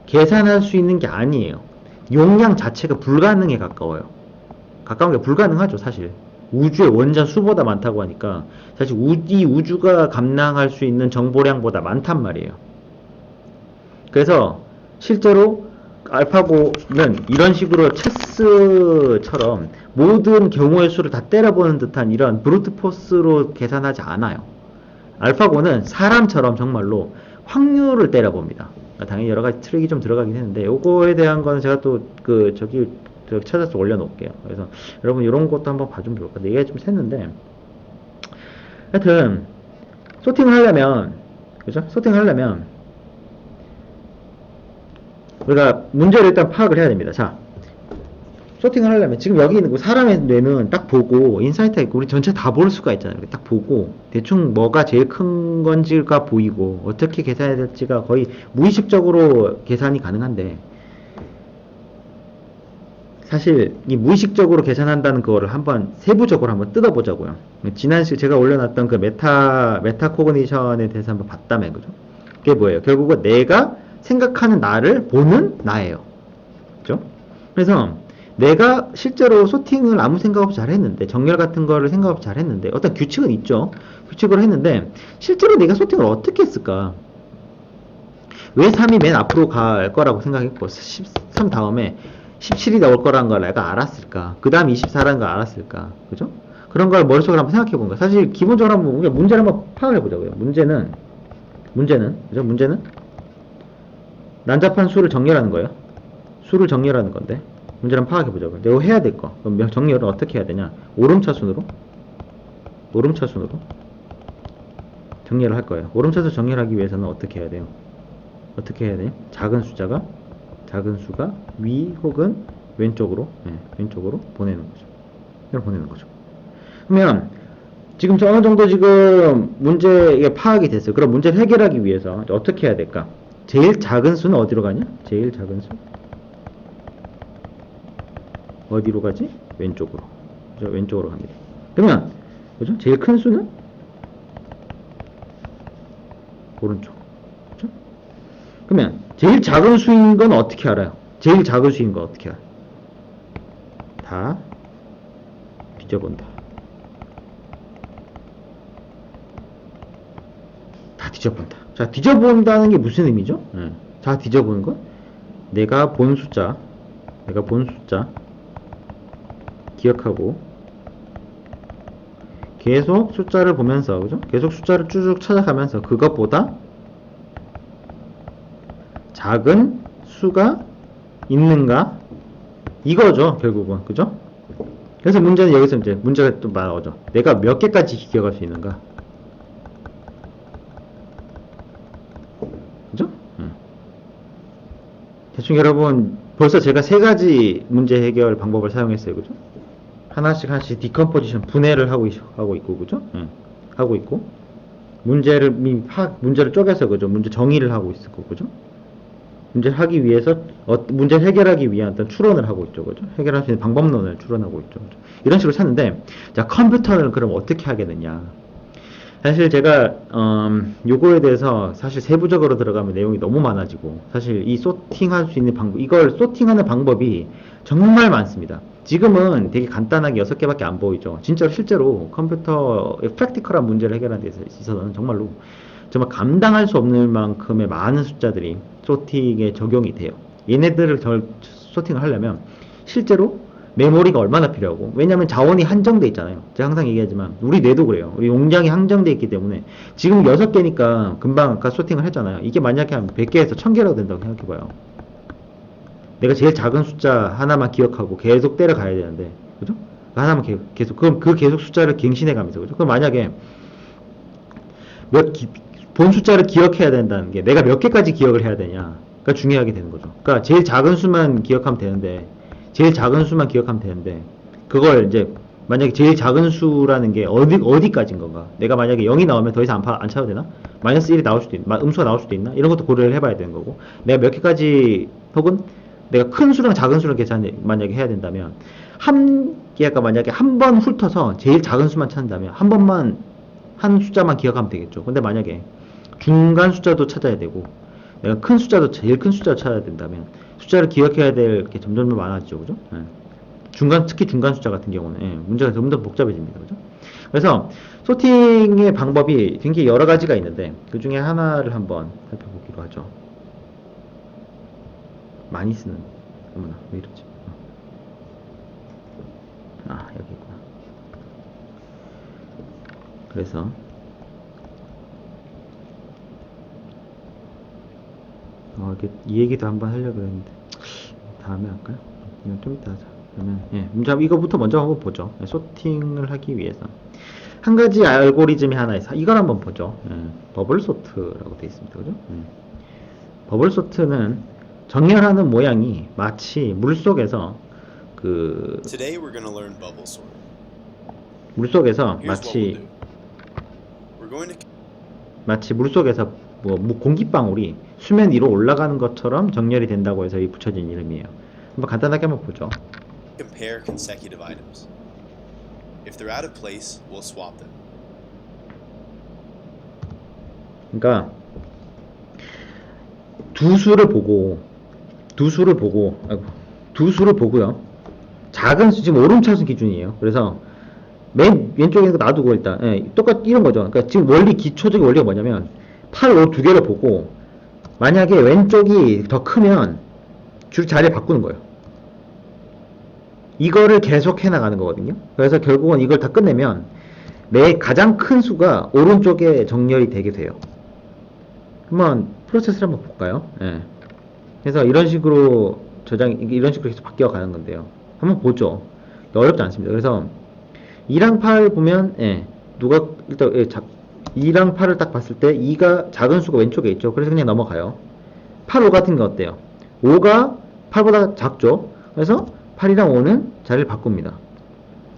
계산할 수 있는 게 아니에요. 용량 자체가 불가능에 가까워요. 가까운 게 불가능하죠, 사실. 우주의 원자 수보다 많다고 하니까 사실 이 우주가 감당할 수 있는 정보량보다 많단 말이에요. 그래서 실제로 알파고는 이런 식으로 체스처럼 모든 경우의 수를 다 때려보는 듯한 이런 브루트 포스로 계산하지 않아요. 알파고는 사람처럼 정말로 확률을 때려봅니다. 당연히 여러 가지 트릭이 좀 들어가긴 했는데 요거에 대한 거는 제가 또 저기 찾아서 올려놓을게요. 그래서 여러분 이런 것도 한번 봐주면 좋을 것 같아요. 이게 좀 샜는데 하여튼 소팅을 하려면 그죠? 소팅을 하려면 우리가 문제를 일단 파악을 해야 됩니다. 자, 소팅을 하려면 지금 여기 있는 사람의 뇌는 딱 보고 인사이트가 있고 우리 전체 다 볼 수가 있잖아요. 딱 보고 대충 뭐가 제일 큰 건지가 보이고 어떻게 계산해야 될지가 거의 무의식적으로 계산이 가능한데 사실 이 무의식적으로 계산한다는 거를 한번 세부적으로 한번 뜯어보자고요. 지난 시간에 제가 올려놨던 그 메타코그니션에 대해서 한번 봤다며, 그죠? 그게 뭐예요? 결국은 내가 생각하는 나를 보는 나예요. 그죠? 그래서 내가 실제로 소팅을 아무 생각 없이 잘 했는데, 정렬 같은 거를 생각 없이 잘 했는데, 어떤 규칙은 있죠. 규칙으로 했는데, 실제로 내가 소팅을 어떻게 했을까? 왜 3이 맨 앞으로 갈 거라고 생각했고, 13 다음에 17이 나올 거라는 걸 내가 알았을까? 그 다음 24라는 걸 알았을까? 그죠? 그런 걸 머릿속으로 한번 생각해 본 거야. 사실 기본적으로 한번 우리가 문제를 한번 파악해 보자고요. 문제는 그죠? 문제는 난잡한 수를 정렬하는 거예요. 수를 정렬하는 건데 문제를 한번 파악해 보자고요. 내가 해야 될 거. 그럼 정렬을 어떻게 해야 되냐? 오름차순으로 정렬을 할 거예요. 오름차순 정렬하기 위해서는 어떻게 해야 돼요? 어떻게 해야 돼요? 작은 수가 위 혹은 왼쪽으로 보내는 거죠. 이걸 보내는 거죠. 그러면 지금 어느 정도 지금 문제가 파악이 됐어요. 그럼 문제를 해결하기 위해서 어떻게 해야 될까? 제일 작은 수는 어디로 가냐? 제일 작은 수 어디로 가지? 왼쪽으로. 그죠? 왼쪽으로 갑니다. 그러면 그죠? 제일 큰 수는 오른쪽. 그죠? 그러면 제일 작은 수인 건 어떻게 알아요? 제일 작은 수인 건 어떻게 알아요? 다 뒤져본다. 다 뒤져본다. 자, 뒤져본다는 게 무슨 의미죠? 다 뒤져보는 건 내가 본 숫자 기억하고 계속 숫자를 보면서, 그죠? 계속 숫자를 쭉 찾아가면서 그것보다 작은 수가 있는가? 이거죠, 결국은. 그죠? 그래서 문제는 여기서 이제 문제가 또 나오죠. 내가 몇 개까지 기억할 수 있는가? 그죠? 대충 여러분, 벌써 제가 3가지 문제 해결 방법을 사용했어요. 그죠? 하나씩 디컴포지션, 분해를 하고 있고, 그죠? 하고 있고, 문제를 쪼개서, 그죠? 문제 정의를 하고 있고, 그죠? 문제를 하기 위해서, 문제를 해결하기 위한 어떤 추론을 하고 있죠. 그죠? 해결할 수 있는 방법론을 추론하고 있죠. 그죠? 이런 식으로 찾는데, 자, 컴퓨터는 그럼 어떻게 하겠느냐? 사실 제가, 요거에 대해서 사실 세부적으로 들어가면 내용이 너무 많아지고, 사실 이 소팅할 수 있는 방법, 이걸 소팅하는 방법이 정말 많습니다. 지금은 되게 간단하게 6개밖에 안 보이죠. 실제로 컴퓨터의 프랙티컬한 문제를 해결하는 데 있어서는 정말 감당할 수 없는 만큼의 많은 숫자들이 소팅에 적용이 돼요. 얘네들을 소팅을 하려면 실제로 메모리가 얼마나 필요하고. 왜냐면 자원이 한정돼 있잖아요. 제가 항상 얘기하지만 우리 뇌도 그래요. 우리 용량이 한정돼 있기 때문에 지금 6개니까 금방 아까 소팅을 했잖아요. 이게 만약에 한 100개에서 1000개라고 된다고 생각해봐요. 내가 제일 작은 숫자 하나만 기억하고 계속 때려가야 되는데, 그죠? 하나만 계속, 그럼 그 계속 숫자를 갱신해 가면서, 그죠? 그럼 만약에 본 숫자를 기억해야 된다는 게 내가 몇 개까지 기억을 해야 되냐가 중요하게 되는 거죠. 그러니까 제일 작은 수만 기억하면 되는데, 그걸 이제 만약에 제일 작은 수라는 게 어디까지인 건가? 내가 만약에 0이 나오면 더 이상 안 차도 되나? 마이너스 1이 나올 수도 있나? 음수가 나올 수도 있나? 이런 것도 고려를 해봐야 되는 거고, 내가 몇 개까지, 혹은 내가 큰 수랑 작은 수를 만약에 해야 된다면, 아까 만약에 한 번 훑어서 제일 작은 수만 찾는다면, 한 번만, 한 숫자만 기억하면 되겠죠. 근데 만약에 중간 숫자도 찾아야 되고, 내가 큰 숫자도, 제일 큰 숫자도 찾아야 된다면, 숫자를 기억해야 될 게 점점 더 많아지죠. 그죠? 예. 특히 중간 숫자 같은 경우는, 예, 문제가 좀 더 복잡해집니다. 그죠? 그래서, 소팅의 방법이 굉장히 여러 가지가 있는데, 그 중에 하나를 한번 살펴보기로 하죠. 많이 쓰는, 어머나, 왜 이러지? 여기 있구나. 그래서, 이 얘기도 한번 하려고 했는데, 다음에 할까요? 이건 좀 이따 하자. 그러면, 예, 이거부터 먼저 한번 보죠. 소팅을 하기 위해서. 한 가지 알고리즘이 하나 있어. 이걸 한번 보죠. 버블 소트라고 되어 있습니다. 그죠? 버블 소트는 정렬하는 모양이 마치 물속에서 Today we're going to learn bubble sort. 물속에서 Here's what we'll do. We're going to 마치 물속에서 공기방울이 수면 위로 올라가는 것처럼 정렬이 된다고 해서 붙여진 이름이에요. 한번 간단하게 한번 보죠. compare consecutive items. If they're out of place, we'll swap them. 그러니까 두 수를 보고요. 작은 수, 지금 오름차순 기준이에요. 그래서 맨 왼쪽에 놔두고 일단, 똑같이 이런 거죠. 그러니까 지금 기초적인 원리가 뭐냐면, 8, 5 두 개를 보고, 만약에 왼쪽이 더 크면 자리를 바꾸는 거예요. 이거를 계속 해나가는 거거든요. 그래서 결국은 이걸 다 끝내면 가장 큰 수가 오른쪽에 정렬이 되게 돼요. 한번 프로세스를 한번 볼까요? 그래서 이런 식으로 이런 식으로 계속 바뀌어 가는 건데요. 한번 보죠. 어렵지 않습니다. 그래서 2랑 8 보면, 일단, 2랑 8을 딱 봤을 때 2가 작은 수가 왼쪽에 있죠. 그래서 그냥 넘어가요. 8, 5 같은 거 어때요? 5가 8보다 작죠. 그래서 8이랑 5는 자리를 바꿉니다.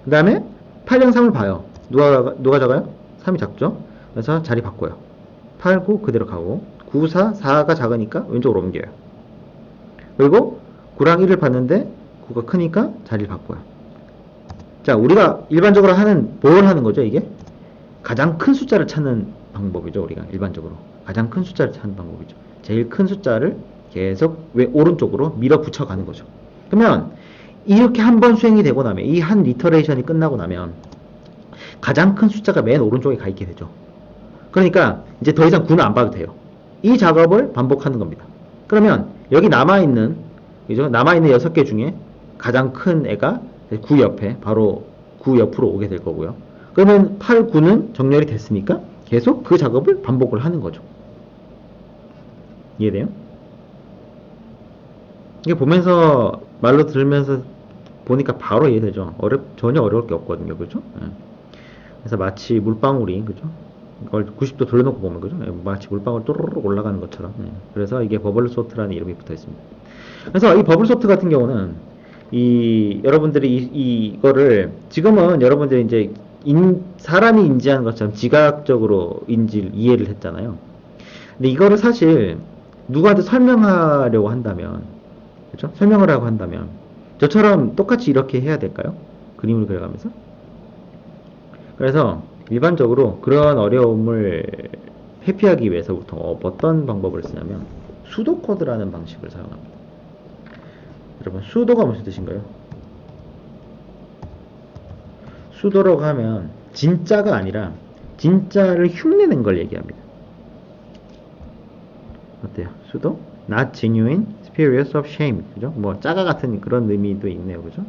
그 다음에 8이랑 3을 봐요. 누가 작아요? 3이 작죠. 그래서 자리 바꿔요. 8, 9 그대로 가고, 9, 4, 4가 작으니까 왼쪽으로 옮겨요. 그리고 9랑 1을 봤는데 9가 크니까 자리를 바꿔요. 자, 우리가 일반적으로 뭘 하는 거죠, 이게? 가장 큰 숫자를 찾는 방법이죠, 우리가 일반적으로. 가장 큰 숫자를 찾는 방법이죠. 제일 큰 숫자를 계속 오른쪽으로 밀어붙여 가는 거죠. 그러면 이렇게 한 번 수행이 되고 나면, 이 한 리터레이션이 끝나고 나면 가장 큰 숫자가 맨 오른쪽에 가 있게 되죠. 그러니까 이제 더 이상 9는 안 봐도 돼요. 이 작업을 반복하는 겁니다. 그러면 여기 남아있는 6개 중에 가장 큰 애가 9 옆에, 바로 9 옆으로 오게 될 거고요. 그러면 8, 9는 정렬이 됐으니까 계속 그 작업을 반복을 하는 거죠. 이해돼요? 이게 보면서, 말로 들으면서 보니까 바로 이해되죠. 전혀 어려울 게 없거든요. 그죠? 그래서 마치 물방울이, 그죠? 이걸 90도 돌려놓고 보면, 그죠? 마치 물방울 또르르 올라가는 것처럼. 그래서 이게 버블 소트라는 이름이 붙어 있습니다. 그래서 이 버블 소트 같은 경우는, 여러분들이 이거를, 지금은 여러분들이 이제, 사람이 인지하는 것처럼 지각적으로 이해를 했잖아요. 근데 이거를 사실, 누구한테 설명하려고 한다면, 그죠? 설명을 하고 한다면, 저처럼 똑같이 이렇게 해야 될까요? 그림을 그려가면서? 그래서, 일반적으로 그런 어려움을 회피하기 위해서부터 어떤 방법을 쓰냐면, 수도 코드라는 방식을 사용합니다. 여러분, 수도가 무슨 뜻인가요? 수도라고 하면 진짜가 아니라 진짜를 흉내낸 걸 얘기합니다. 어때요? 수도? Not genuine, spurious of shame. 그죠? 짜가 같은 그런 의미도 있네요. 그죠?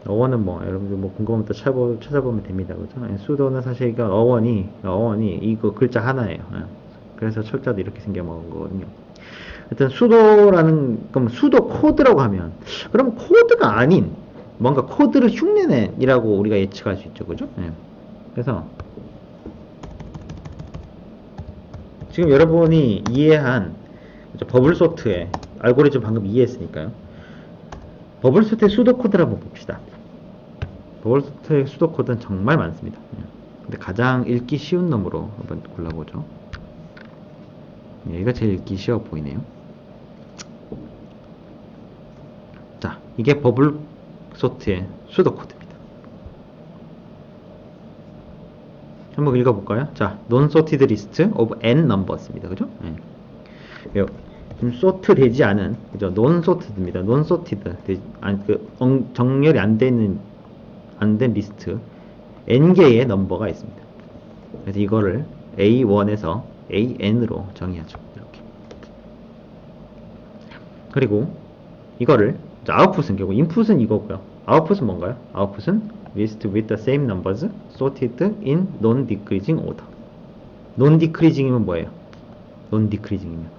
어원은 뭐 여러분들 뭐 궁금하면 또 찾아보면 됩니다. 그죠? 예, 수도는 사실 이거 어원이 이거 글자 하나예요. 예. 그래서 철자도 이렇게 생겨 먹은 거거든요. 하여튼 수도라는 그럼 수도 코드라고 하면 그럼 코드가 아닌 뭔가 코드를 흉내낸이라고 우리가 예측할 수 있죠. 그죠? 예. 그래서 지금 여러분이 이해한 버블 소트의 알고리즘 방금 이해했으니까요. 버블 소트의 수도 코드를 한번 봅시다. 버블 소트의 수도 코드는 정말 많습니다. 근데 가장 읽기 쉬운 놈으로 한번 골라보죠. 얘가 제일 읽기 쉬워 보이네요. 자, 이게 버블 소트의 수도 코드입니다. 한번 읽어볼까요? 자, non-sorted list of n numbers입니다. 그죠? 예. 지금 소트 되지 않은, 그죠? non-sorted입니다. non-sorted. 정렬이 안 된 리스트. n개의 넘버가 있습니다. 그래서 이거를 A1에서 AN으로 정의하죠. 이렇게. 그리고 이거를, 아웃풋은 결국, 인풋은 이거고요. 아웃풋은 뭔가요? 아웃풋은 list with the same numbers sorted in non-decreasing order. non-decreasing이면 뭐예요? non-decreasing이면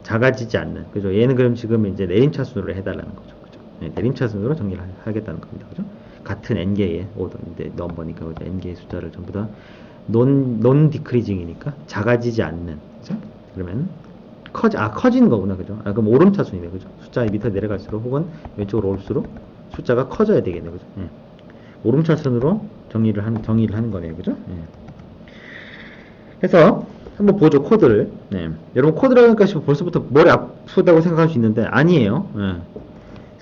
작아지지 않는, 그죠? 얘는 그럼 지금 이제 내림차순으로 해달라는 거죠. 그죠? 네, 내림차순으로 정리를 하겠다는 겁니다. 그죠? 같은 n개의 오더인데 넘버니까 그죠? n개의 숫자를 전부 다 non-decreasing이니까 작아지지 않는, 그죠? 그러면 커지는 거구나, 그죠? 그럼 오름차순이네, 그죠? 숫자 밑으로 내려갈수록 혹은 왼쪽으로 올수록 숫자가 커져야 되겠네, 그죠? 오름차순으로 정의를 하는 거네요, 그죠? 그래서 한번 보죠, 코드를. 여러분 코드라니까 벌써부터 머리 아프다고 생각할 수 있는데 아니에요.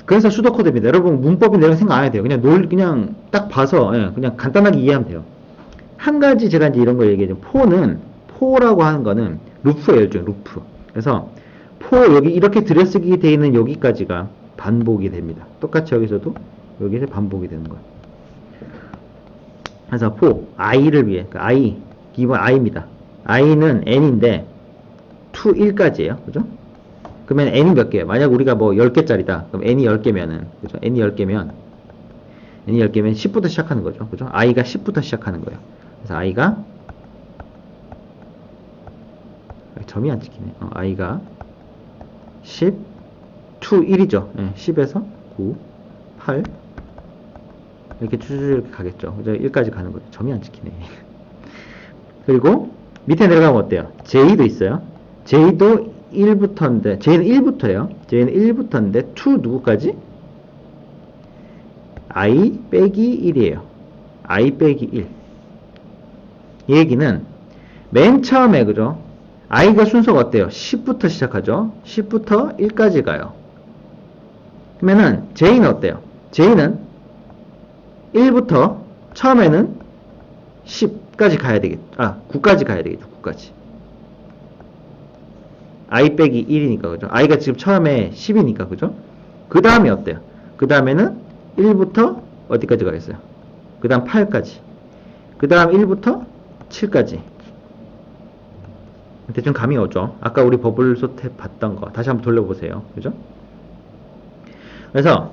그래서 수도 코드입니다. 여러분 문법이 내가 생각 안 해도 돼요. 그냥 딱 봐서 그냥 간단하게 이해하면 돼요. 한 가지 제가 이제 이런 거 얘기해요. 포라고 하는 거는 루프예요, 일종의 루프. 그래서 여기 이렇게 들여쓰기 되어 있는 여기까지가 반복이 됩니다. 똑같이 여기서도 여기서 반복이 되는 거예요. 그래서 i를 위해, 기본 i입니다. i는 n인데 2, 1까지예요. 그죠? 그러면 n이 몇 개예요? 만약 우리가 뭐 10개짜리다. 그럼 n이 10개면은, 그죠? n이 10개면 10부터 시작하는 거죠. 그죠? i가 10부터 시작하는 거예요. 그래서 i가 점이 안 찍히네. i가 10, 2, 1이죠. 10에서 9, 8 이렇게 쭉 이렇게 가겠죠. 그죠? 1까지 가는 거죠. 점이 안 찍히네. 그리고 밑에 내려가면 어때요? j도 있어요. j도 1부터인데 j는 1부터예요. j는 1부터인데 2 누구까지? i 빼기 1이에요. i 빼기 1. 이 얘기는 맨 처음에, 그죠? i가 순서가 어때요? 10부터 시작하죠. 10부터 1까지 가요. 그러면은 j는 어때요? j는 1부터 처음에는 10까지 가야 되겠죠. 9까지 가야 되겠죠. 9까지. i 빼기 1이니까, 그죠? i가 지금 처음에 10이니까, 그죠? 그 다음에 어때요? 그 다음에는 1부터 어디까지 가겠어요? 그 다음 8까지. 그 다음 1부터 7까지. 대충 감이 오죠? 아까 우리 버블 소트 봤던 거 다시 한번 돌려보세요. 그죠? 그래서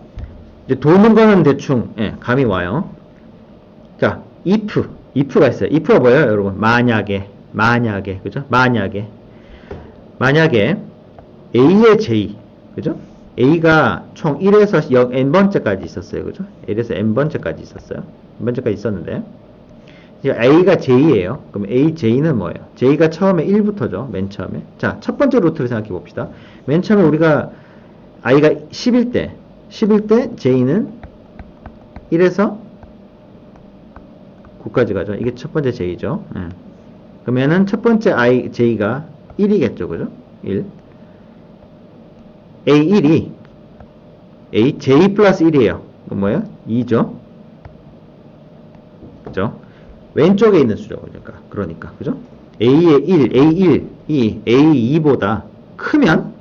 이제 도는 거는 대충 감이 와요. 자, if가 있어요. if가 뭐예요, 여러분? 만약에, 그죠? 만약에 a의 j, 그죠? a가 총 1에서 n번째까지 있었어요, 그죠? 1에서 n번째까지 있었어요. n번째까지 있었는데 a가 j예요. 그럼 j는 뭐예요? j가 처음에 1부터죠. 맨 처음에. 자, 첫 번째 루트를 생각해 봅시다. 맨 처음에 우리가 i가 10일 때 j는 1에서 9까지 가죠. 이게 첫 번째 j죠. 그러면은 첫 번째 j가 1이겠죠. 그죠? 1. a1이 j 플러스 1이에요. 그럼 뭐예요? 2죠. 그죠? 왼쪽에 있는 수죠. 그러니까. 그죠? a의 1, a1이 a2보다 크면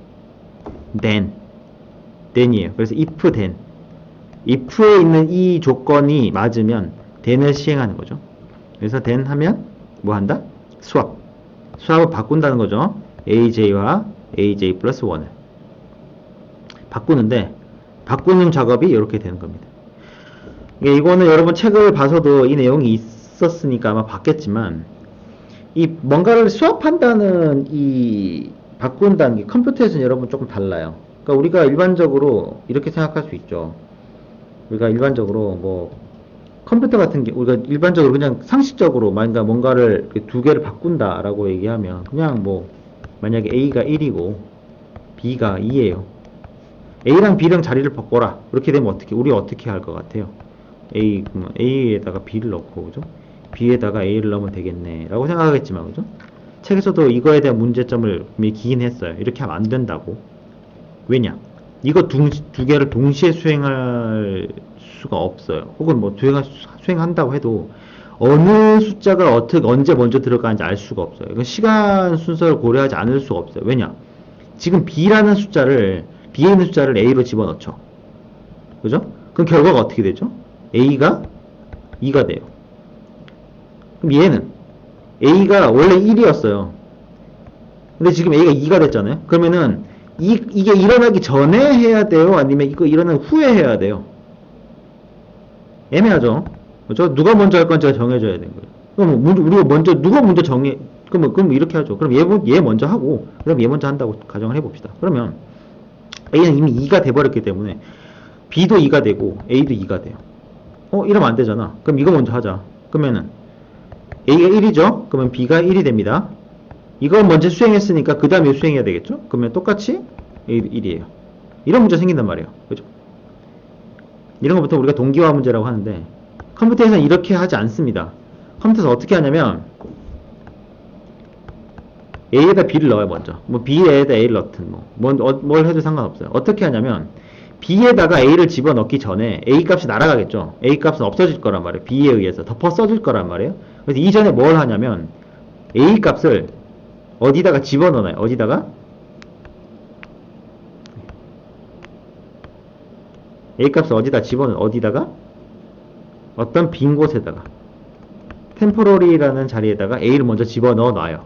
then이에요. 그래서 if에 있는 이 조건이 맞으면 then을 시행하는 거죠. 그래서 then 하면 뭐 한다? swap을 바꾼다는 거죠. aj와 aj 플러스 1을 바꾸는데 바꾸는 작업이 이렇게 되는 겁니다. 이거는 여러분 책을 봐서도 이 내용이 있었으니까 아마 봤겠지만, 이 뭔가를 수합한다는 이 바꾼다는 게 컴퓨터에서는 여러분 조금 달라요. 그러니까 우리가 일반적으로 이렇게 생각할 수 있죠. 우리가 일반적으로 뭐 컴퓨터 같은 게 우리가 일반적으로 그냥 상식적으로 뭔가를 두 개를 바꾼다라고 얘기하면 그냥 뭐 만약에 A가 1이고 B가 2예요. A랑 B랑 자리를 바꿔라. 그렇게 되면 우리 어떻게 할 것 같아요? A에다가 B를 넣고, 그죠? B에다가 A를 넣으면 되겠네. 라고 생각하겠지만, 그죠? 책에서도 이거에 대한 문제점을 기긴 했어요. 이렇게 하면 안 된다고. 왜냐? 이거 두 개를 동시에 수행할 수가 없어요. 혹은 뭐 두 개가 수행한다고 해도 어느 숫자가 언제 먼저 들어가는지 알 수가 없어요. 이건 시간 순서를 고려하지 않을 수가 없어요. 왜냐? 지금 B라는 숫자를 B에 있는 숫자를 A로 집어넣죠. 그죠? 그럼 결과가 어떻게 되죠? A가 2가 돼요. 그럼 얘는 A가 원래 1이었어요. 근데 지금 A가 2가 됐잖아요. 그러면은 이게 일어나기 전에 해야 돼요? 아니면 이거 일어난 후에 해야 돼요? 애매하죠? 그죠? 누가 먼저 할 건지가 정해져야 되는 거예요. 그럼 우리가 누가 먼저 그럼 이렇게 하죠. 그럼 얘 먼저 하고, 그럼 얘 먼저 한다고 가정을 해봅시다. 그러면 A는 이미 2가 돼버렸기 때문에 B도 2가 되고 A도 2가 돼요. 이러면 안 되잖아. 그럼 이거 먼저 하자. 그러면은 A가 1이죠? 그러면 B가 1이 됩니다. 이거 먼저 수행했으니까 그 다음에 수행해야 되겠죠? 그러면 똑같이 A도 1이에요. 이런 문제 생긴단 말이에요. 그죠? 이런 것부터 우리가 동기화 문제라고 하는데 컴퓨터에서는 이렇게 하지 않습니다. 컴퓨터에서 어떻게 하냐면 A에다 B를 넣어요. 먼저 뭐 B에다 A를 넣든 뭘 해도 상관없어요. 어떻게 하냐면 B에다가 A를 집어넣기 전에 A 값이 날아가겠죠. A 값은 없어질 거란 말이에요. B에 의해서 덮어 써질 거란 말이에요. 그래서 이전에 뭘 하냐면 A 값을 어디다가 집어넣어요. 어디다가? A 값을 어디다가? 어떤 빈 곳에다가 temporary라는 자리에다가 A를 먼저 집어넣어 놔요.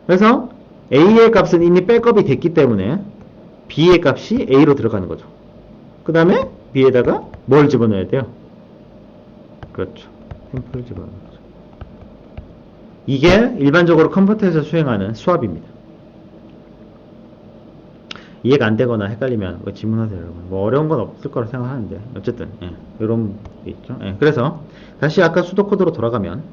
그래서 A의 값은 이미 백업이 됐기 때문에 B의 값이 A로 들어가는 거죠. 그 다음에 B에다가 뭘 집어넣어야 돼요? 그렇죠. 템포를 집어넣는 거죠. 이게 일반적으로 컴퓨터에서 수행하는 수합입니다. 이해가 안 되거나 헷갈리면 질문하세요, 여러분. 뭐 어려운 건 없을 거라 생각하는데 어쨌든 이런 게 있죠. 그래서 다시 아까 수도 코드로 돌아가면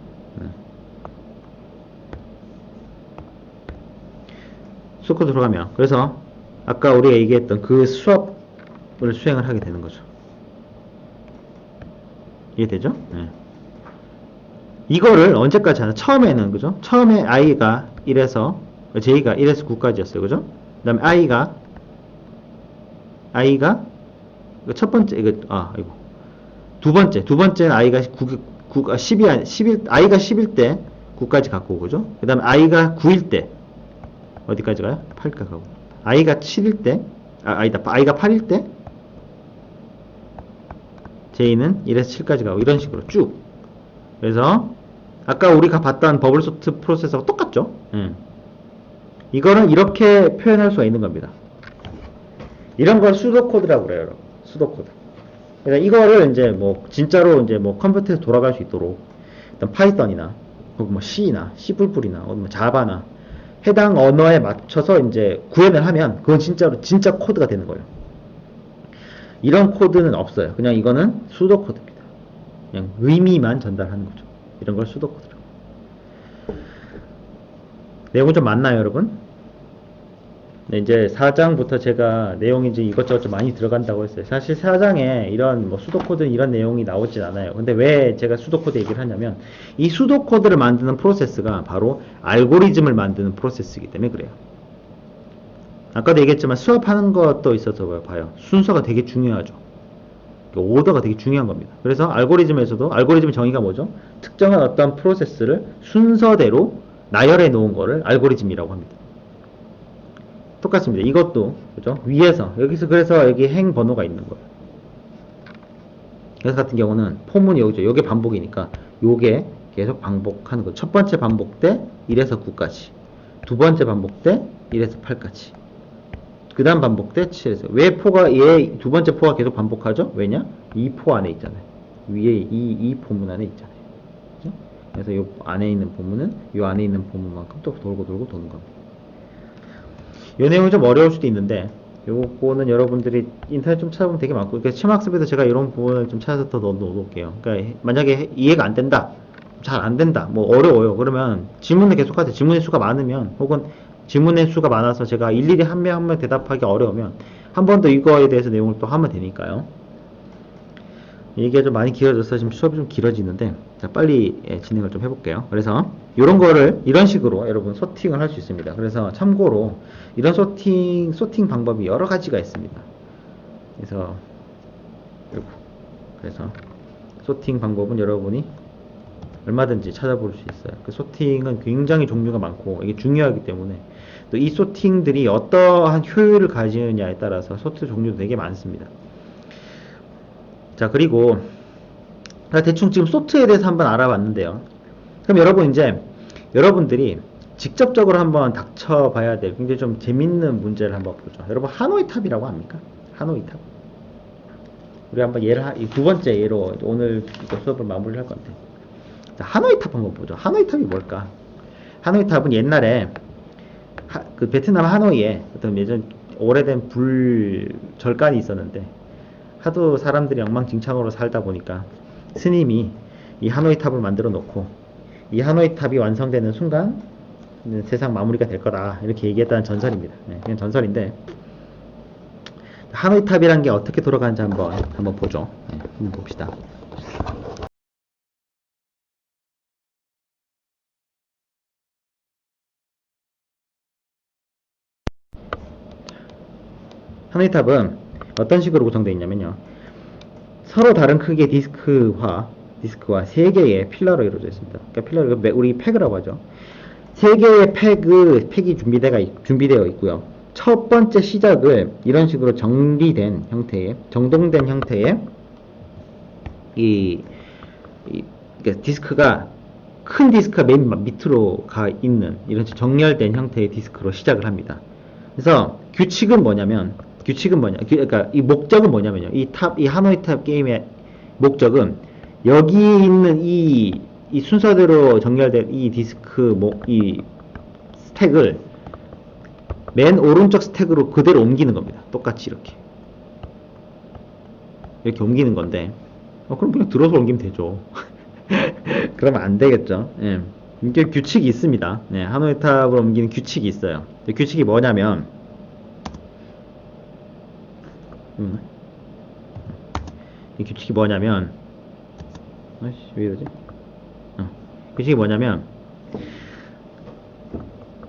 수도 코드 들어가면 그래서 아까 우리가 얘기했던 그 수합을 수행을 하게 되는 거죠. 이해되죠? 이거를 언제까지 하나? 처음에는 그죠? 처음에 i가 1에서 j가 1에서 9까지였어요. 그죠? 그 다음에 i가 첫 번째 두 번째는 i가 10일 때 9까지 갖고 오고, 그죠? 그 다음에 i가 9일 때 어디까지 가요? 8까지 가고, i가 7일 때 i가 8일 때 j는 1에서 7까지 가고, 이런 식으로 쭉. 그래서 아까 우리가 봤던 버블 소트 프로세서가 똑같죠? 이거는 이렇게 표현할 수가 있는 겁니다. 이런 걸 수도 코드라고 그래요, 여러분. 수도 코드. 그러니까 이거를 이제 뭐 진짜로 이제 뭐 컴퓨터에서 돌아갈 수 있도록 일단 파이썬이나 혹은 뭐 C나 C++이나 뭐 자바나 해당 언어에 맞춰서 이제 구현을 하면 그건 진짜로 진짜 코드가 되는 거예요. 이런 코드는 없어요. 그냥 이거는 수도 코드입니다. 그냥 의미만 전달하는 거죠. 이런 걸 수도 코드라고. 내용은 좀 많나요, 여러분? 네, 이제 4장부터 제가 내용이 이제 이것저것 좀 많이 들어간다고 했어요. 사실 4장에 이런 뭐 수도코드 이런 내용이 나오진 않아요. 근데 왜 제가 수도코드 얘기를 하냐면 이 수도코드를 만드는 프로세스가 바로 알고리즘을 만드는 프로세스이기 때문에 그래요. 아까도 얘기했지만 수업하는 것도 있어서 봐요. 순서가 되게 중요하죠. 오더가 되게 중요한 겁니다. 그래서 알고리즘에서도 알고리즘 정의가 뭐죠? 특정한 어떤 프로세스를 순서대로 나열해 놓은 거를 알고리즘이라고 합니다. 똑같습니다. 이것도 그죠? 위에서 여기서 그래서 여기 행 번호가 있는 거예요. 여기서 같은 경우는 포문이 여기죠. 요게 반복이니까 요게 계속 반복하는 거. 첫 번째 반복 때 1에서 9까지, 두 번째 반복 때 1에서 8까지. 그 다음 반복 때 7에서. 왜 포가, 얘 두 번째 포가 계속 반복하죠? 왜냐? 이 포 안에 있잖아요. 위에 이 포문 안에 있잖아요. 그죠? 그래서 요 안에 있는 포문은 요 안에 있는 포문만큼 또 돌고 돌고 도는 겁니다. 이 내용이 좀 어려울 수도 있는데 요거는 여러분들이 인터넷 좀 찾아보면 되게 많고, 그러니까 시험학습에도 제가 이런 부분을 좀 찾아서 더 넣어놓을게요. 그러니까 만약에 이해가 안 된다, 잘 안 된다, 뭐 어려워요. 그러면 질문을 계속하세요. 질문의 수가 많으면, 혹은 질문의 수가 많아서 제가 일일이 한 명 한 명 대답하기 어려우면 한 번 더 이거에 대해서 내용을 또 하면 되니까요. 얘기가 좀 많이 길어져서 지금 수업이 좀 길어지는데, 자, 빨리 진행을 좀 해볼게요. 그래서 이런 거를 이런 식으로 여러분 소팅을 할 수 있습니다. 그래서 참고로 이런 소팅 방법이 여러 가지가 있습니다. 그래서 소팅 방법은 여러분이 얼마든지 찾아볼 수 있어요. 그 소팅은 굉장히 종류가 많고 이게 중요하기 때문에 또 이 소팅들이 어떠한 효율을 가지느냐에 따라서 소트 종류도 되게 많습니다. 자, 그리고 대충 지금 소트에 대해서 한번 알아봤는데요. 그럼 여러분 이제 여러분들이 직접적으로 한번 닥쳐봐야 될 굉장히 좀 재밌는 문제를 한번 보죠. 여러분 하노이 탑이라고 합니까? 하노이 탑. 우리 한번 두 번째 예로 오늘 수업을 마무리할 건데. 자, 하노이 탑 한번 보죠. 하노이 탑이 뭘까? 하노이 탑은 옛날에 그 베트남 하노이에 어떤 예전 오래된 절간이 있었는데 하도 사람들이 엉망진창으로 살다 보니까 스님이 이 하노이 탑을 만들어 놓고 이 하노이 탑이 완성되는 순간 세상 마무리가 될 거다 이렇게 얘기했다는 전설입니다. 네, 그냥 전설인데 하노이 탑이란 게 어떻게 돌아가는지 한번 보죠. 네, 한번 봅시다. 하노이 탑은 어떤 식으로 구성되어 있냐면요. 서로 다른 크기의 디스크와 3개의 필러로 이루어져 있습니다. 그러니까 필러를 우리 팩이라고 하죠. 3개의 팩이 준비되어 있고요. 첫 번째 시작을 이런 식으로 정동된 형태의 그러니까 디스크가 큰 디스크가 맨 밑으로 가 있는 이런 정렬된 형태의 디스크로 시작을 합니다. 그래서 그러니까 이 목적은 뭐냐면요. 이 하노이 탑 게임의 목적은 여기 있는 이 순서대로 정렬된 이 디스크 이 스택을 맨 오른쪽 스택으로 그대로 옮기는 겁니다. 똑같이 이렇게 옮기는 건데, 그럼 그냥 들어서 옮기면 되죠. 그러면 안 되겠죠. 예. 이게 규칙이 있습니다. 네, 하노이 탑으로 옮기는 규칙이 있어요. 규칙이 뭐냐면, 이 규칙이 뭐냐면, 왜 이러지? 규칙이 뭐냐면,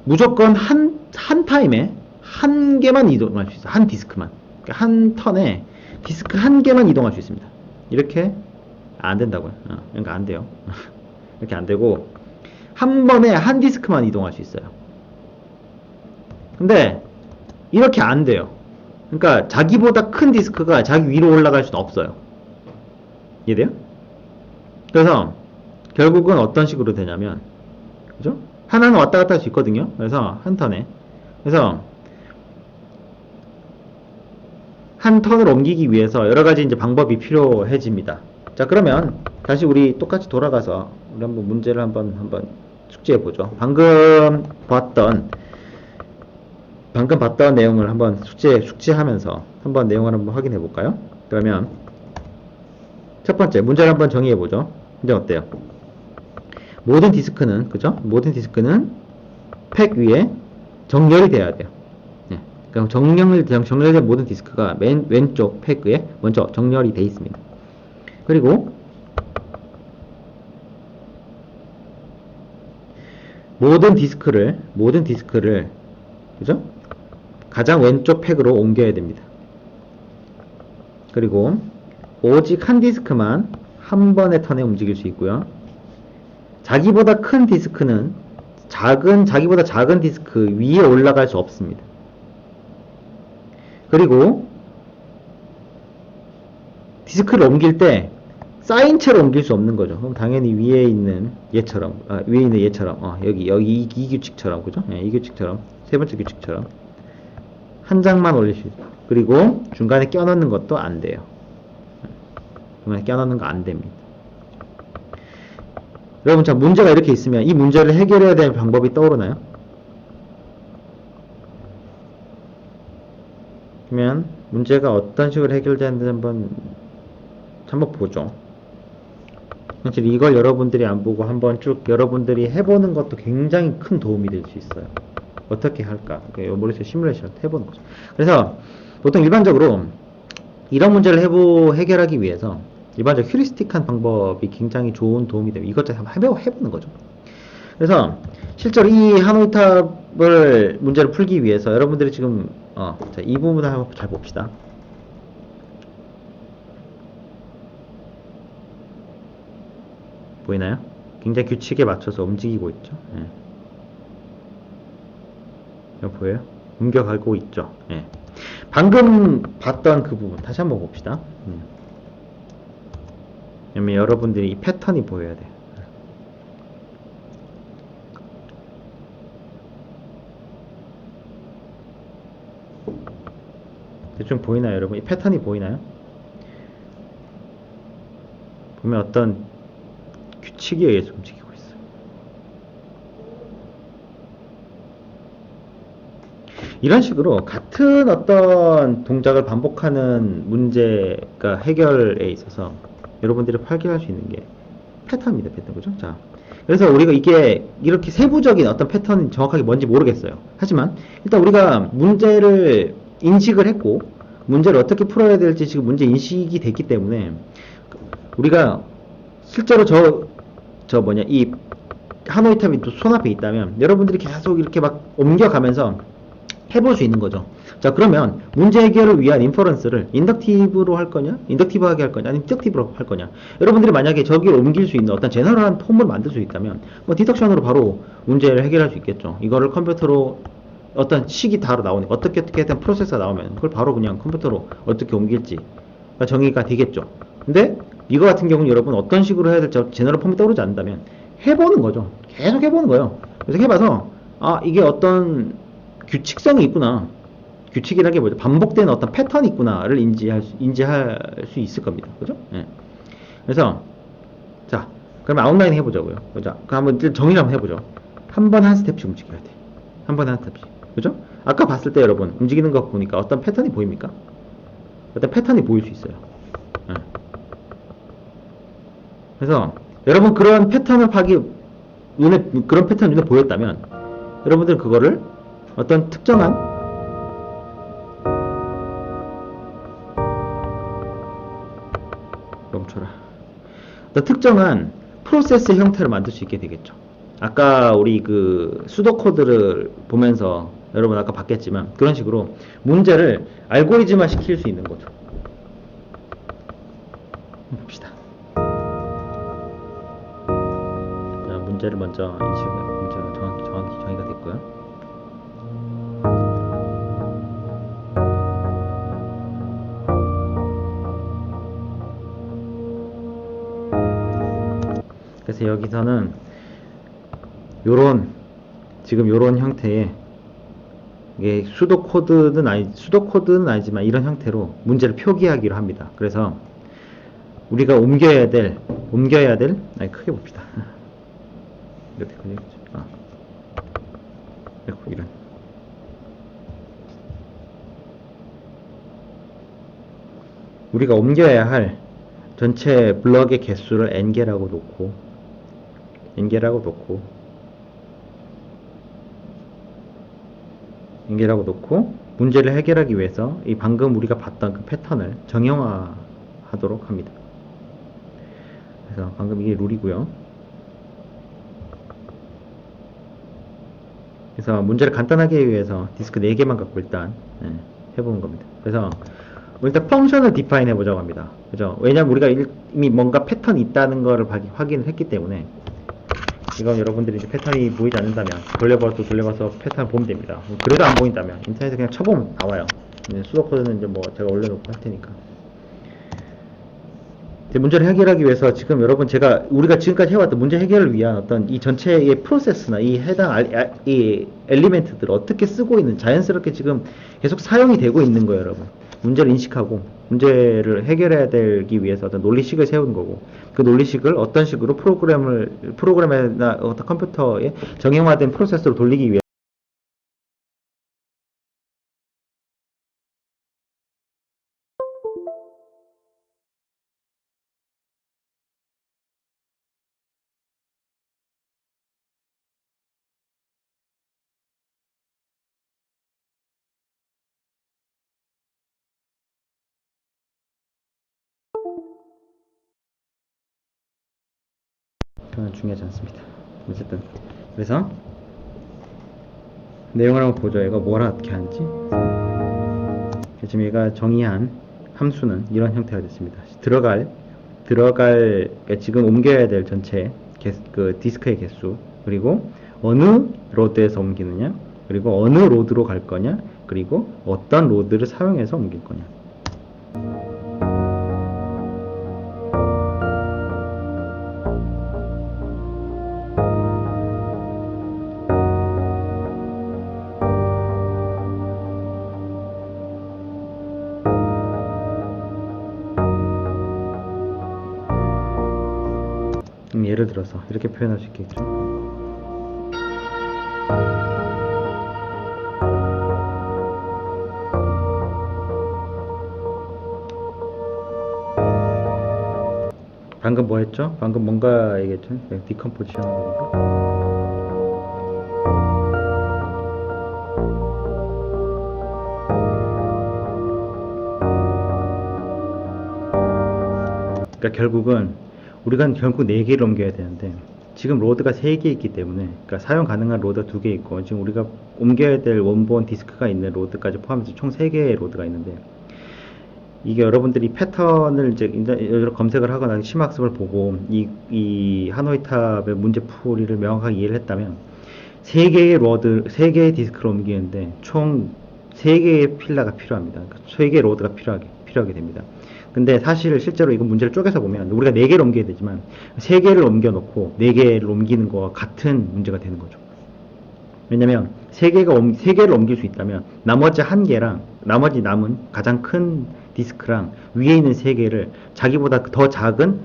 무조건 한 타임에 한 개만 이동할 수 있어요. 한 디스크만. 그러니까 한 턴에 디스크 한 개만 이동할 수 있습니다. 이렇게 안 된다고요. 그러니까 안 돼요. 이렇게 안 되고, 한 번에 한 디스크만 이동할 수 있어요. 근데, 이렇게 안 돼요. 그러니까, 자기보다 큰 디스크가 자기 위로 올라갈 수는 없어요. 이해돼요? 그래서, 결국은 어떤 식으로 되냐면, 그죠? 하나는 왔다 갔다 할 수 있거든요. 그래서, 한 턴에. 그래서, 한 턴을 옮기기 위해서 여러 가지 이제 방법이 필요해집니다. 자, 그러면 다시 우리 똑같이 돌아가서 우리 한번 문제를 한번 숙지해 보죠. 방금 봤던 내용을 한번 숙지하면서 한번 내용을 한번 확인해 볼까요? 그러면 첫 번째 문제를 한번 정의해 보죠. 문제 어때요? 모든 디스크는 팩 위에 정렬이 돼야 돼요. 그럼 정렬된 모든 디스크가 맨 왼쪽 팩 위에 먼저 정렬이 돼 있습니다. 그리고 모든 디스크를 그죠? 가장 왼쪽 팩으로 옮겨야 됩니다. 그리고 오직 한 디스크만 한 번의 턴에 움직일 수 있고요. 자기보다 큰 디스크는 자기보다 작은 디스크 위에 올라갈 수 없습니다. 그리고 디스크를 옮길 때 쌓인 채로 옮길 수 없는 거죠. 그럼 당연히 위에 있는 얘처럼 여기 이 규칙처럼, 그죠? 이 규칙처럼, 세 번째 규칙처럼 한 장만 올릴 수 있어요. 그리고 중간에 껴넣는 것도 안 돼요. 중간에 껴넣는 거 안 됩니다. 여러분, 자, 문제가 이렇게 있으면 이 문제를 해결해야 될 방법이 떠오르나요? 그러면 문제가 어떤 식으로 해결되는지 한번 보죠. 사실 이걸 여러분들이 안 보고 한번 쭉 여러분들이 해보는 것도 굉장히 큰 도움이 될 수 있어요. 어떻게 할까? 머릿속에 시뮬레이션 해보는 거죠. 그래서 보통 일반적으로 이런 문제를 해결하기 위해서 일반적 휴리스틱한 방법이 굉장히 좋은 도움이 되고 이것저것 한번 해보는 거죠. 그래서 실제로 이 하노이탑을 문제를 풀기 위해서 여러분들이 지금 자, 이 부분을 한번 잘 봅시다. 보이나요? 굉장히 규칙에 맞춰서 움직이고 있죠. 예. 이거 보여요? 옮겨가고 있죠. 예. 방금 봤던 그 부분 다시 한번 봅시다. 왜냐면 여러분들이 이 패턴이 보여야 돼요. 대충 보이나요, 여러분? 이 패턴이 보이나요? 보면 어떤 규칙에 의해서 움직이고 있어요. 이런 식으로 같은 어떤 동작을 반복하는 문제가 해결에 있어서 여러분들이 발견할 수 있는 게 패턴입니다. 패턴, 그죠? 자, 그래서 우리가 이게 이렇게 세부적인 어떤 패턴이 정확하게 뭔지 모르겠어요. 하지만 일단 우리가 문제를 인식을 했고 문제를 어떻게 풀어야 될지 지금 문제 인식이 됐기 때문에 우리가 실제로 이 하노이탑이 또 손앞에 있다면 여러분들이 계속 이렇게 막 옮겨가면서 해볼 수 있는 거죠. 자, 그러면 문제 해결을 위한 인퍼런스를 인덕티브로 할 거냐, 인덕티브하게 할 거냐, 아니면 디덕티브로 할 거냐. 여러분들이 만약에 저기를 옮길 수 있는 어떤 제너럴한 폼을 만들 수 있다면 뭐 디덕션으로 바로 문제를 해결할 수 있겠죠. 이거를 컴퓨터로 어떤 식이 다로 나오니까 어떻게 된 프로세스가 나오면 그걸 바로 그냥 컴퓨터로 어떻게 옮길지 정의가 되겠죠. 근데 이거 같은 경우는 여러분 어떤 식으로 해야 될지 제너럴 폼이 떠오르지 않는다면 해보는 거죠. 계속 해보는 거예요. 그래서 해봐서 이게 어떤 규칙성이 있구나, 규칙이라기보다 반복되는 어떤 패턴이 있구나를 인지할 수 있을 겁니다. 그죠? 예. 그래서 자, 그럼 아웃라인 해보자고요. 자, 그럼 한번 정리를 한번 해보죠. 한 번 한 스텝씩 움직여야 돼. 한 번에 한 스텝씩. 그죠? 아까 봤을 때 여러분 움직이는 거 보니까 어떤 패턴이 보입니까? 어떤 패턴이 보일 수 있어요. 예. 그래서 여러분 그런 패턴을 그런 패턴이 눈에 보였다면 여러분들은 그거를 어떤 특정한 어떤 특정한 프로세스의 형태를 만들 수 있게 되겠죠. 아까 우리 그 수도 코드를 보면서 여러분 아까 봤겠지만 그런 식으로 문제를 알고리즘화 시킬 수 있는 거죠. 한번 봅시다. 자, 문제를 먼저 문제가 정확히 정의가 됐고요. 그래서 여기서는 지금 요런 형태의 이게 수도 코드는 아니지만 이런 형태로 문제를 표기하기로 합니다. 그래서 우리가 옮겨야 될 크게 봅시다. 이렇게 걸리겠죠. 이런 우리가 옮겨야 할 전체 블럭의 개수를 n개라고 놓고 문제를 해결하기 위해서 이 방금 우리가 봤던 그 패턴을 정형화하도록 합니다. 그래서 방금 이게 룰이고요. 그래서 문제를 간단하게 하기 위해서 디스크 4개만 갖고 일단 해보는 겁니다. 그래서 일단 펑션을 디파인 해보자고 합니다. 그죠? 왜냐면 우리가 이미 뭔가 패턴이 있다는 거를 확인을 했기 때문에 이건 여러분들이 이제 패턴이 보이지 않는다면 돌려봐서 패턴을 보면 됩니다. 그래도 안 보인다면 인터넷에 그냥 쳐보면 나와요. 수도 코드는 이제 뭐 제가 올려놓고 할 테니까. 이제 문제를 해결하기 위해서 지금 여러분 우리가 지금까지 해왔던 문제 해결을 위한 어떤 이 전체의 프로세스나 이 해당 이 엘리멘트들을 어떻게 쓰고 있는 자연스럽게 지금 계속 사용이 되고 있는 거예요, 여러분. 문제를 인식하고 문제를 해결해야 되기 위해서 어떤 논리식을 세우는 거고 그 논리식을 어떤 식으로 프로그램이나 어떤 컴퓨터에 정형화된 프로세스로 돌리기 위해 그건 중요하지 않습니다. 어쨌든 그래서 내용을 한번 보죠. 얘가 뭘 어떻게 하는지. 지금 얘가 정의한 함수는 이런 형태가 됐습니다. 그러니까 지금 옮겨야 될 전체 그 디스크의 개수, 그리고 어느 로드에서 옮기느냐, 그리고 어느 로드로 갈 거냐, 그리고 어떤 로드를 사용해서 옮길 거냐. 예를 들어서 이렇게 표현할 수 있겠죠. 방금 뭐 했죠? 방금 뭔가 얘기했죠? 디컴포지션 하는 거니까. 그러니까 결국은 우리가 결국 4개를 옮겨야 되는데 지금 로드가 3개 있기 때문에, 그러니까 사용 가능한 로드가 2개 있고 지금 우리가 옮겨야 될 원본 디스크가 있는 로드까지 포함해서 총 3개의 로드가 있는데, 이게 여러분들이 패턴을 이제 검색을 하거나 심학습을 보고 이 하노이탑의 문제풀이를 명확하게 이해를 했다면 3개의 디스크를 옮기는데 총 3개의 필라가 필요합니다. 그러니까 3개의 로드가 필요하게 됩니다. 근데 사실 실제로 이거 문제를 쪼개서 보면 우리가 4개를 옮겨야 되지만 3개를 옮겨놓고 4개를 옮기는 거와 같은 문제가 되는 거죠. 왜냐면 3개를 옮길 수 있다면 나머지 1개랑 나머지 남은 가장 큰 디스크랑 위에 있는 3개를 자기보다 더 작은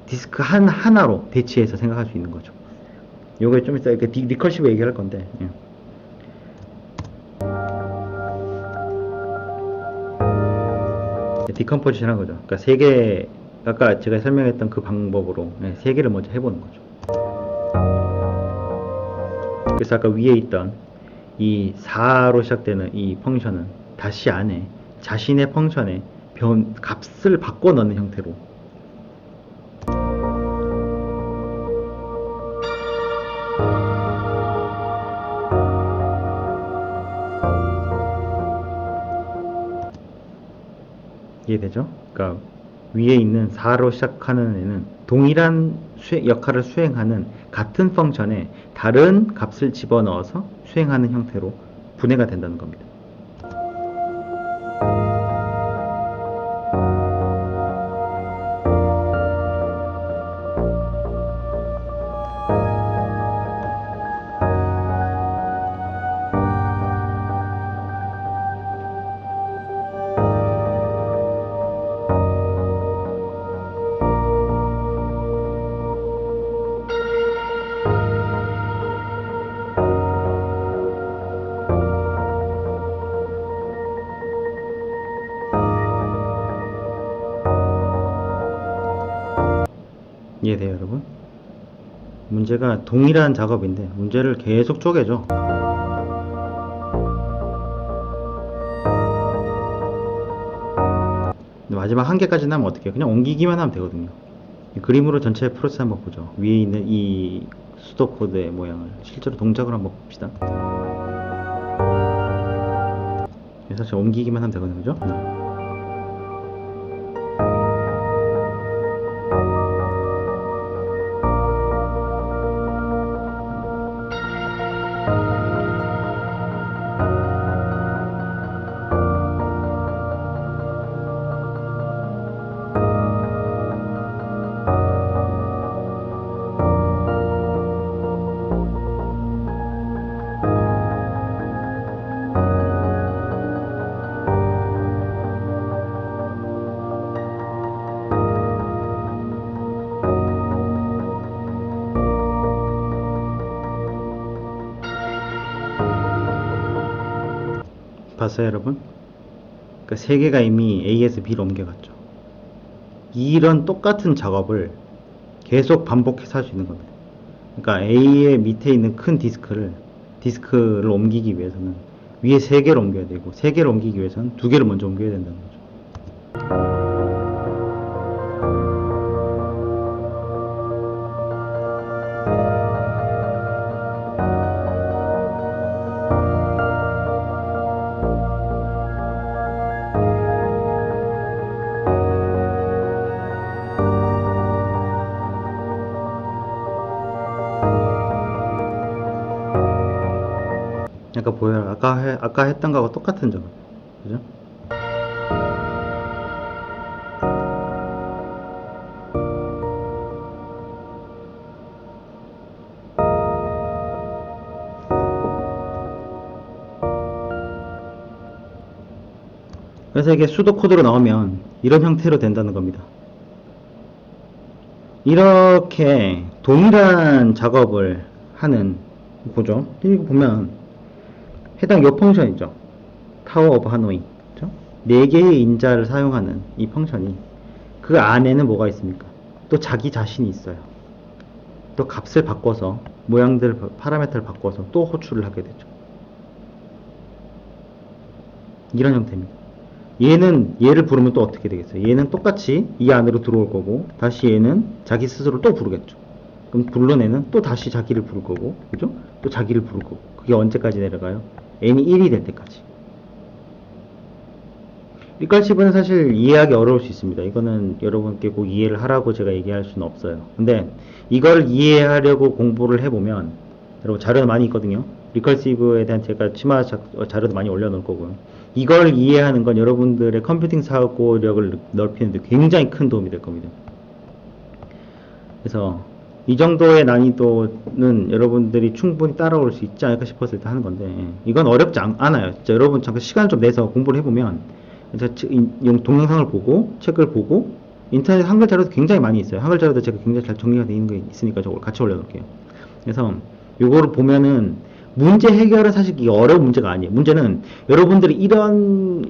디스크 하나로 대치해서 생각할 수 있는 거죠. 요게 좀 이따 리커시브 얘기할 건데, 예. 디컴포지션 한 거죠. 그러니까 3개, 아까 제가 설명했던 그 방법으로 3개를 먼저 해보는 거죠. 그래서 아까 위에 있던 이 4로 시작되는 이 펑션은 다시 안에 자신의 펑션의 값을 바꿔 넣는 형태로 이해되죠? 그러니까 위에 있는 4로 시작하는 애는 동일한 역할을 수행하는 같은 펑션에 다른 값을 집어넣어서 수행하는 형태로 분해가 된다는 겁니다. 이해돼요, 여러분? 문제가 동일한 작업인데 문제를 계속 쪼개죠. 근데 마지막 1개까지 나면 어떻게 해요? 그냥 옮기기만 하면 되거든요. 이 그림으로 전체 프로세스 한번 보죠. 위에 있는 이 수도 코드의 모양을 실제로 동작을 한번 봅시다. 사실 옮기기만 하면 되거든요, 그죠? 봤어요, 여러분? 그러니까 세 개가 이미 A에서 B로 옮겨갔죠. 이런 똑같은 작업을 계속 반복해서 할 수 있는 겁니다. 그러니까 A의 밑에 있는 큰 디스크를 옮기기 위해서는 위에 세 개를 옮겨야 되고, 세 개를 옮기기 위해서는 두 개를 먼저 옮겨야 된다는 거죠. 아까 보여요. 아까 했던 거하고 똑같은 점. 그죠? 그래서 이게 수도 코드로 나오면 이런 형태로 된다는 겁니다. 이렇게 동일한 작업을 하는, 보죠? 이거 보면 해당 요 펑션이죠. 타워 오브 하노이. 그죠? 4개의 인자를 사용하는 이 펑션이 그 안에는 뭐가 있습니까? 또 자기 자신이 있어요. 또 값을 바꿔서 모양들 파라미터를 바꿔서 또 호출을 하게 되죠. 이런 형태입니다. 얘를 부르면 또 어떻게 되겠어요? 얘는 똑같이 이 안으로 들어올 거고, 다시 얘는 자기 스스로 또 부르겠죠. 그럼 불러내는 또 다시 자기를 부를 거고, 그죠? 또 자기를 부를 거고. 그게 언제까지 내려가요? n이 1이 될 때까지. 리컬시브는 사실 이해하기 어려울 수 있습니다. 이거는 여러분께 꼭 이해를 하라고 제가 얘기할 수는 없어요. 근데 이걸 이해하려고 공부를 해보면, 여러분 자료는 많이 있거든요. 리컬시브에 대한 제가 치마 자료도 많이 올려놓을 거고요. 이걸 이해하는 건 여러분들의 컴퓨팅 사고력을 넓히는 데 굉장히 큰 도움이 될 겁니다. 그래서 이 정도의 난이도는 여러분들이 충분히 따라올 수 있지 않을까 싶어서 일단 하는 건데, 이건 어렵지 않아요. 진짜 여러분 잠깐 시간 좀 내서 공부를 해보면, 동영상을 보고 책을 보고 인터넷 한글 자료도 굉장히 많이 있어요. 한글 자료도 제가 굉장히 잘 정리가 되어 있는 게 있으니까 저걸 같이 올려놓을게요. 그래서 요거를 보면은 문제 해결은 사실 이게 어려운 문제가 아니에요. 문제는 여러분들이 이런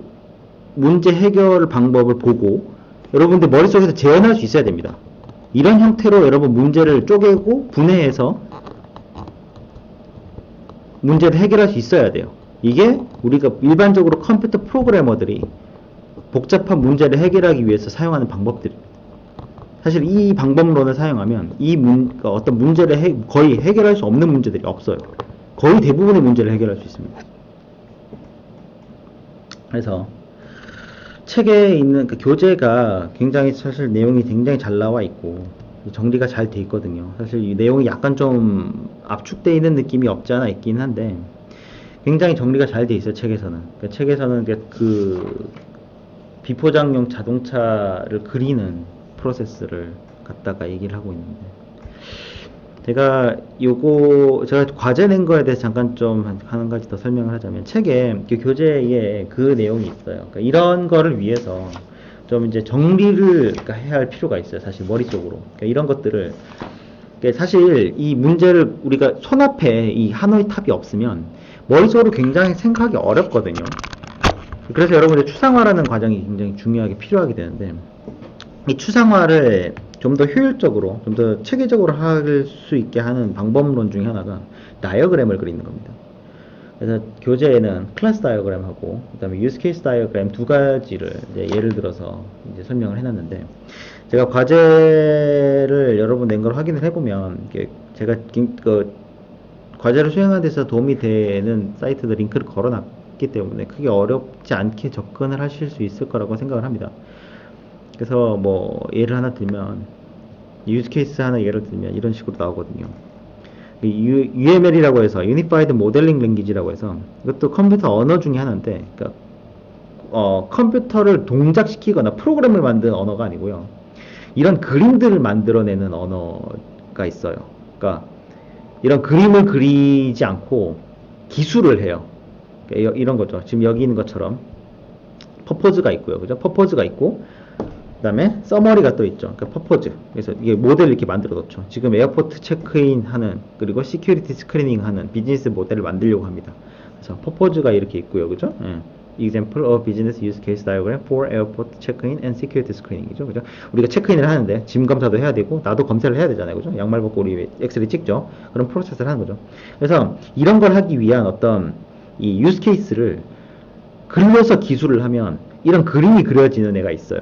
문제 해결 방법을 보고 여러분들 머릿속에서 재현할 수 있어야 됩니다. 이런 형태로 여러분 문제를 쪼개고 분해해서 문제를 해결할 수 있어야 돼요. 이게 우리가 일반적으로 컴퓨터 프로그래머들이 복잡한 문제를 해결하기 위해서 사용하는 방법들입니다. 사실 이 방법론을 사용하면 그러니까 어떤 문제를 거의 해결할 수 없는 문제들이 없어요. 거의 대부분의 문제를 해결할 수 있습니다. 그래서 책에 있는 그 교재가 굉장히 사실 내용이 굉장히 잘 나와 있고 정리가 잘 돼 있거든요. 사실 이 내용이 약간 좀 압축되어 있는 느낌이 없지 않아 있긴 한데 굉장히 정리가 잘 돼 있어요. 책에서는. 그러니까 책에서는 그 비포장용 자동차를 그리는 프로세스를 갖다가 얘기를 하고 있는데, 제가 과제 낸 거에 대해서 잠깐 좀 한 가지 더 설명을 하자면, 책에 그 교재에 그 내용이 있어요. 그러니까 이런 거를 위해서 좀 이제 정리를 해야 할 필요가 있어요. 사실 머릿속으로. 그러니까 이런 것들을, 그러니까 사실 이 문제를 우리가 손앞에 이 하노이 탑이 없으면 머릿속으로 굉장히 생각하기 어렵거든요. 그래서 여러분들 추상화라는 과정이 굉장히 중요하게 필요하게 되는데, 이 추상화를 좀 더 효율적으로, 좀 더 체계적으로 할 수 있게 하는 방법론 중에 하나가 다이어그램을 그리는 겁니다. 그래서 교재에는 클래스 다이어그램하고 그 다음에 유스 케이스 다이어그램 두 가지를 이제 예를 들어서 이제 설명을 해놨는데, 제가 과제를 여러분 낸 걸 확인을 해보면 제가 그 과제를 수행하는 데서 도움이 되는 사이트들 링크를 걸어놨기 때문에 크게 어렵지 않게 접근을 하실 수 있을 거라고 생각을 합니다. 그래서 뭐 예를 하나 들면, 유즈 케이스 하나 예를 들면 이런 식으로 나오거든요. UML이라고 해서 Unified Modeling Language라고 해서 이것도 컴퓨터 언어 중에 하나인데, 그러니까 컴퓨터를 동작시키거나 프로그램을 만드는 언어가 아니고요. 이런 그림들을 만들어내는 언어가 있어요. 그러니까 이런 그림을 그리지 않고 기술을 해요. 그러니까 이런 거죠. 지금 여기 있는 것처럼 퍼포즈가 있고요. 그죠? 퍼포즈가 있고, 그 다음에 서머리가 또 있죠. 그러니까 퍼포즈. 그래서 이게 모델을 이렇게 만들어 놓죠. 지금 에어포트 체크인 하는, 그리고 시큐리티 스크리닝 하는 비즈니스 모델을 만들려고 합니다. 그래서 퍼포즈가 이렇게 있고요. 그죠? 예. example of business use case diagram for airport check-in and security screening이죠. 그죠? 우리가 체크인을 하는데 짐 검사도 해야 되고 나도 검사를 해야 되잖아요. 그죠? 양말 벗고 우리 엑스레이 찍죠. 그런 프로세스를 하는 거죠. 그래서 이런 걸 하기 위한 어떤 이 유스 케이스를 글로서 기술을 하면 이런 그림이 그려지는 애가 있어요.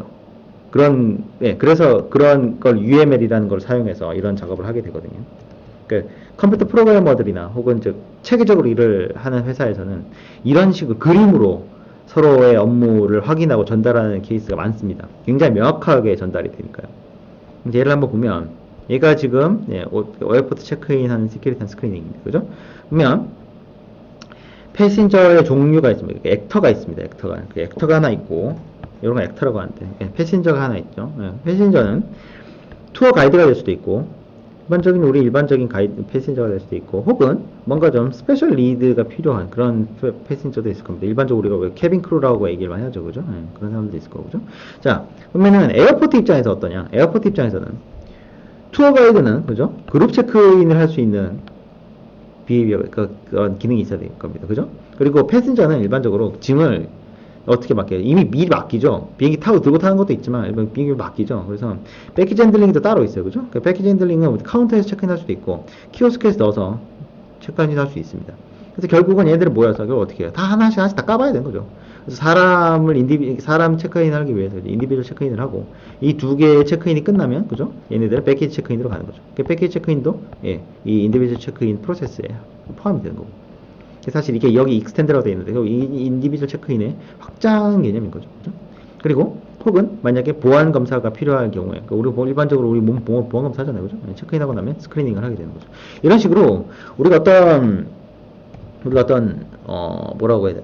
그런, 예, 그래서 그런 걸 UML이라는 걸 사용해서 이런 작업을 하게 되거든요. 그 컴퓨터 프로그래머들이나 혹은 즉 체계적으로 일을 하는 회사에서는 이런 식으로 그림으로 서로의 업무를 확인하고 전달하는 케이스가 많습니다. 굉장히 명확하게 전달이 되니까요. 이제 얘를 한번 보면 얘가 지금 예, 에어포트 체크인 하는 시큐리티 스크리닝입니다. 그죠? 보면 패신저의 종류가 있습니다. 액터가 있습니다. 액터가. 그 액터가 하나 있고, 이런 거 액터라고 하는데, 예, 패신저가 하나 있죠. 예, 패신저는 투어 가이드가 될 수도 있고, 우리 일반적인 가이드, 패신저가 될 수도 있고, 혹은 뭔가 좀 스페셜 리드가 필요한 그런 패신저도 있을 겁니다. 일반적으로 우리가 왜 캐빈 크루라고 얘기를 많이 하죠. 그죠? 예, 그런 사람도 있을 거고, 그죠? 자, 그러면은 에어포트 입장에서 어떠냐? 에어포트 입장에서는 투어 가이드는, 그죠? 그룹 체크인을 할 수 있는 그런 기능이 있어야 될 겁니다. 그죠? 그리고 패신저는 일반적으로 짐을 어떻게 맡겨요? 이미 미리 맡기죠. 비행기 타고 들고 타는 것도 있지만 비행기 맡기죠. 그래서 패키지 핸들링도 따로 있어요. 그죠? 그 패키지 핸들링은 카운터에서 체크인 할 수도 있고 키오스크에서 넣어서 체크인 할 수 있습니다. 그래서 결국은 얘들을 모여서 그걸 어떻게 해요? 다 하나씩 다 까봐야 되는 거죠. 그래서 사람 체크인 하기 위해서 인디비주얼 체크인을 하고 이 두 개의 체크인이 끝나면 그죠? 얘네들은 패키지 체크인으로 가는 거죠. 그 패키지 체크인도 예, 이 인디비주얼 체크인 프로세스에 포함이 되는 거고. 사실 이게 여기 익스텐드라고 되어 있는데 이 인디비주얼 체크인의 확장 개념인 거죠. 그죠? 그리고 혹은 만약에 보안 검사가 필요할 경우에 우리 일반적으로 우리 몸 보안 검사 하잖아요. 그죠? 체크인하고 나면 스크리닝을 하게 되는 거죠. 이런 식으로 우리가 어떤 뭐라고 해야 돼?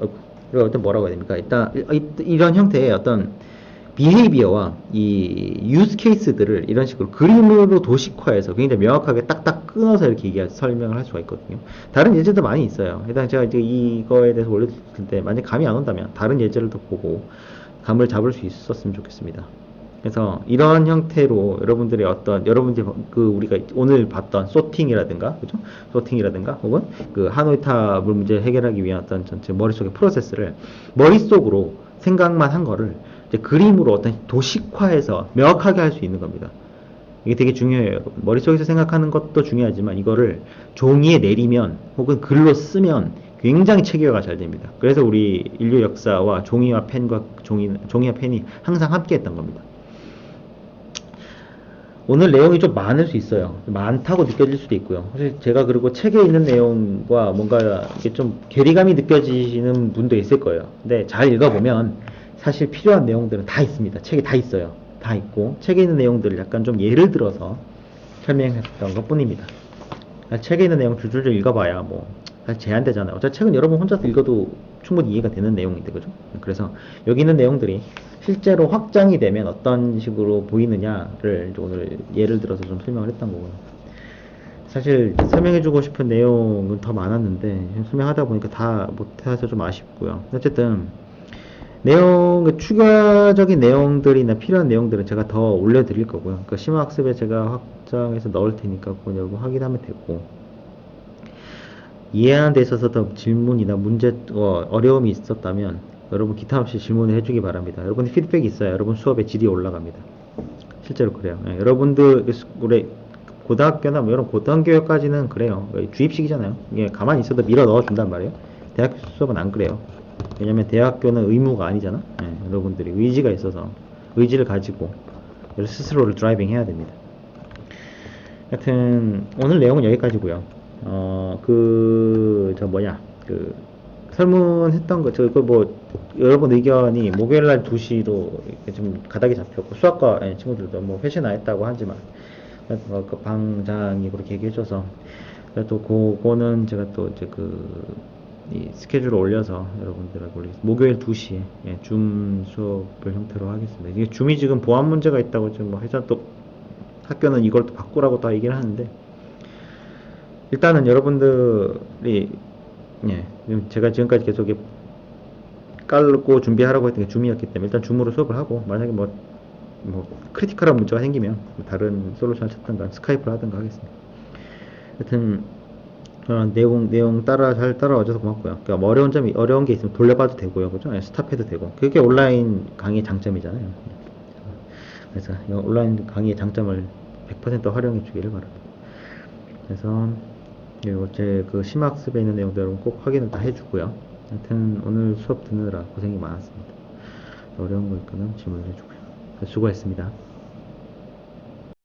우리가 어떤 뭐라고 해야 됩니까? 일단 이런 형태의 어떤 비헤이비어와 이 유스 케이스들을 이런 식으로 그림으로 도식화해서 굉장히 명확하게 딱딱 끊어서 이렇게 설명을 할 수가 있거든요. 다른 예제도 많이 있어요. 일단 제가 이제 이거에 대해서 올려드릴 때 만약 감이 안 온다면 다른 예제를 더 보고 감을 잡을 수 있었으면 좋겠습니다. 그래서 이런 형태로 여러분들이 우리가 오늘 봤던 소팅이라든가, 그죠? 소팅이라든가, 혹은 그 하노이타 물 문제 해결하기 위한 어떤 전체 머릿속의 프로세스를 머릿속으로 생각만 한 거를 이제 그림으로 어떤 도식화해서 명확하게 할 수 있는 겁니다. 이게 되게 중요해요, 여러분. 머릿속에서 생각하는 것도 중요하지만 이거를 종이에 내리면 혹은 글로 쓰면 굉장히 체계화가 잘 됩니다. 그래서 우리 인류 역사와 종이와 펜이 항상 함께 했던 겁니다. 오늘 내용이 좀 많을 수 있어요. 많다고 느껴질 수도 있고요. 사실 제가 그리고 책에 있는 내용과 뭔가 이게 좀 괴리감이 느껴지시는 분도 있을 거예요. 근데 잘 읽어보면 사실 필요한 내용들은 다 있습니다. 책에 다 있어요. 다 있고 책에 있는 내용들을 약간 좀 예를 들어서 설명했던 것 뿐입니다. 책에 있는 내용 줄줄줄 읽어봐야 뭐 사실 제한되잖아요. 어차피 책은 여러분 혼자서 읽어도 충분히 이해가 되는 내용인데, 그죠? 그래서 여기 있는 내용들이 실제로 확장이 되면 어떤 식으로 보이느냐를 오늘 예를 들어서 좀 설명을 했던 거고요. 사실 설명해주고 싶은 내용은 더 많았는데 설명하다 보니까 다 못해서 좀 아쉽고요. 어쨌든 추가적인 내용들이나 필요한 내용들은 제가 더 올려드릴 거고요. 그 심화학습에 제가 확장해서 넣을 테니까 그건 여러분 확인하면 되고, 이해하는 데 있어서 더 질문이나 어려움이 있었다면 여러분 기타 없이 질문을 해주기 바랍니다. 여러분의 피드백이 있어야 여러분 수업의 질이 올라갑니다. 실제로 그래요. 예, 여러분들 우리 고등학교나 뭐 이런 고등교육까지는 그래요. 주입식이잖아요. 이게 가만히 있어도 밀어 넣어준단 말이에요. 대학교 수업은 안 그래요. 왜냐면 대학교는 의무가 아니잖아. 예, 여러분들이 의지가 있어서 의지를 가지고 스스로를 드라이빙 해야 됩니다. 하여튼 오늘 내용은 여기까지고요. 설문했던 거, 여러분 의견이 목요일날 2시로 좀 가닥이 잡혔고, 수학과 친구들도 뭐 회신 안 했다고 하지만, 그 방장이 그렇게 얘기해줘서, 또 그거는 제가 또 이제 이 스케줄을 올려서 여러분들하고 목요일 2시에 줌 수업을 형태로 하겠습니다. 이게 줌이 지금 보안 문제가 있다고 지금 뭐 해서 또 학교는 이걸 또 바꾸라고 또 얘기를 하는데, 일단은 여러분들이 제가 지금까지 계속 깔고 준비하라고 했던 게 줌이었기 때문에 일단 줌으로 수업을 하고, 만약에 뭐 크리티컬한 문제가 생기면 다른 솔루션을 찾든가 스카이프를 하든가 하겠습니다. 하여튼 내용 잘 따라와줘서 고맙고요. 그러니까 뭐 어려운 게 있으면 돌려봐도 되고요. 그죠? 예, 스탑해도 되고. 그게 온라인 강의의 장점이잖아요. 그래서 이 온라인 강의의 장점을 100% 활용해 주기를 바랍니다. 그래서 그리고 제 그 심학습에 있는 내용도 여러분 꼭 확인을 다 해주고요. 하여튼 오늘 수업 듣느라 고생이 많았습니다. 어려운 거 있거나 질문을 해주고요. 수고했습니다.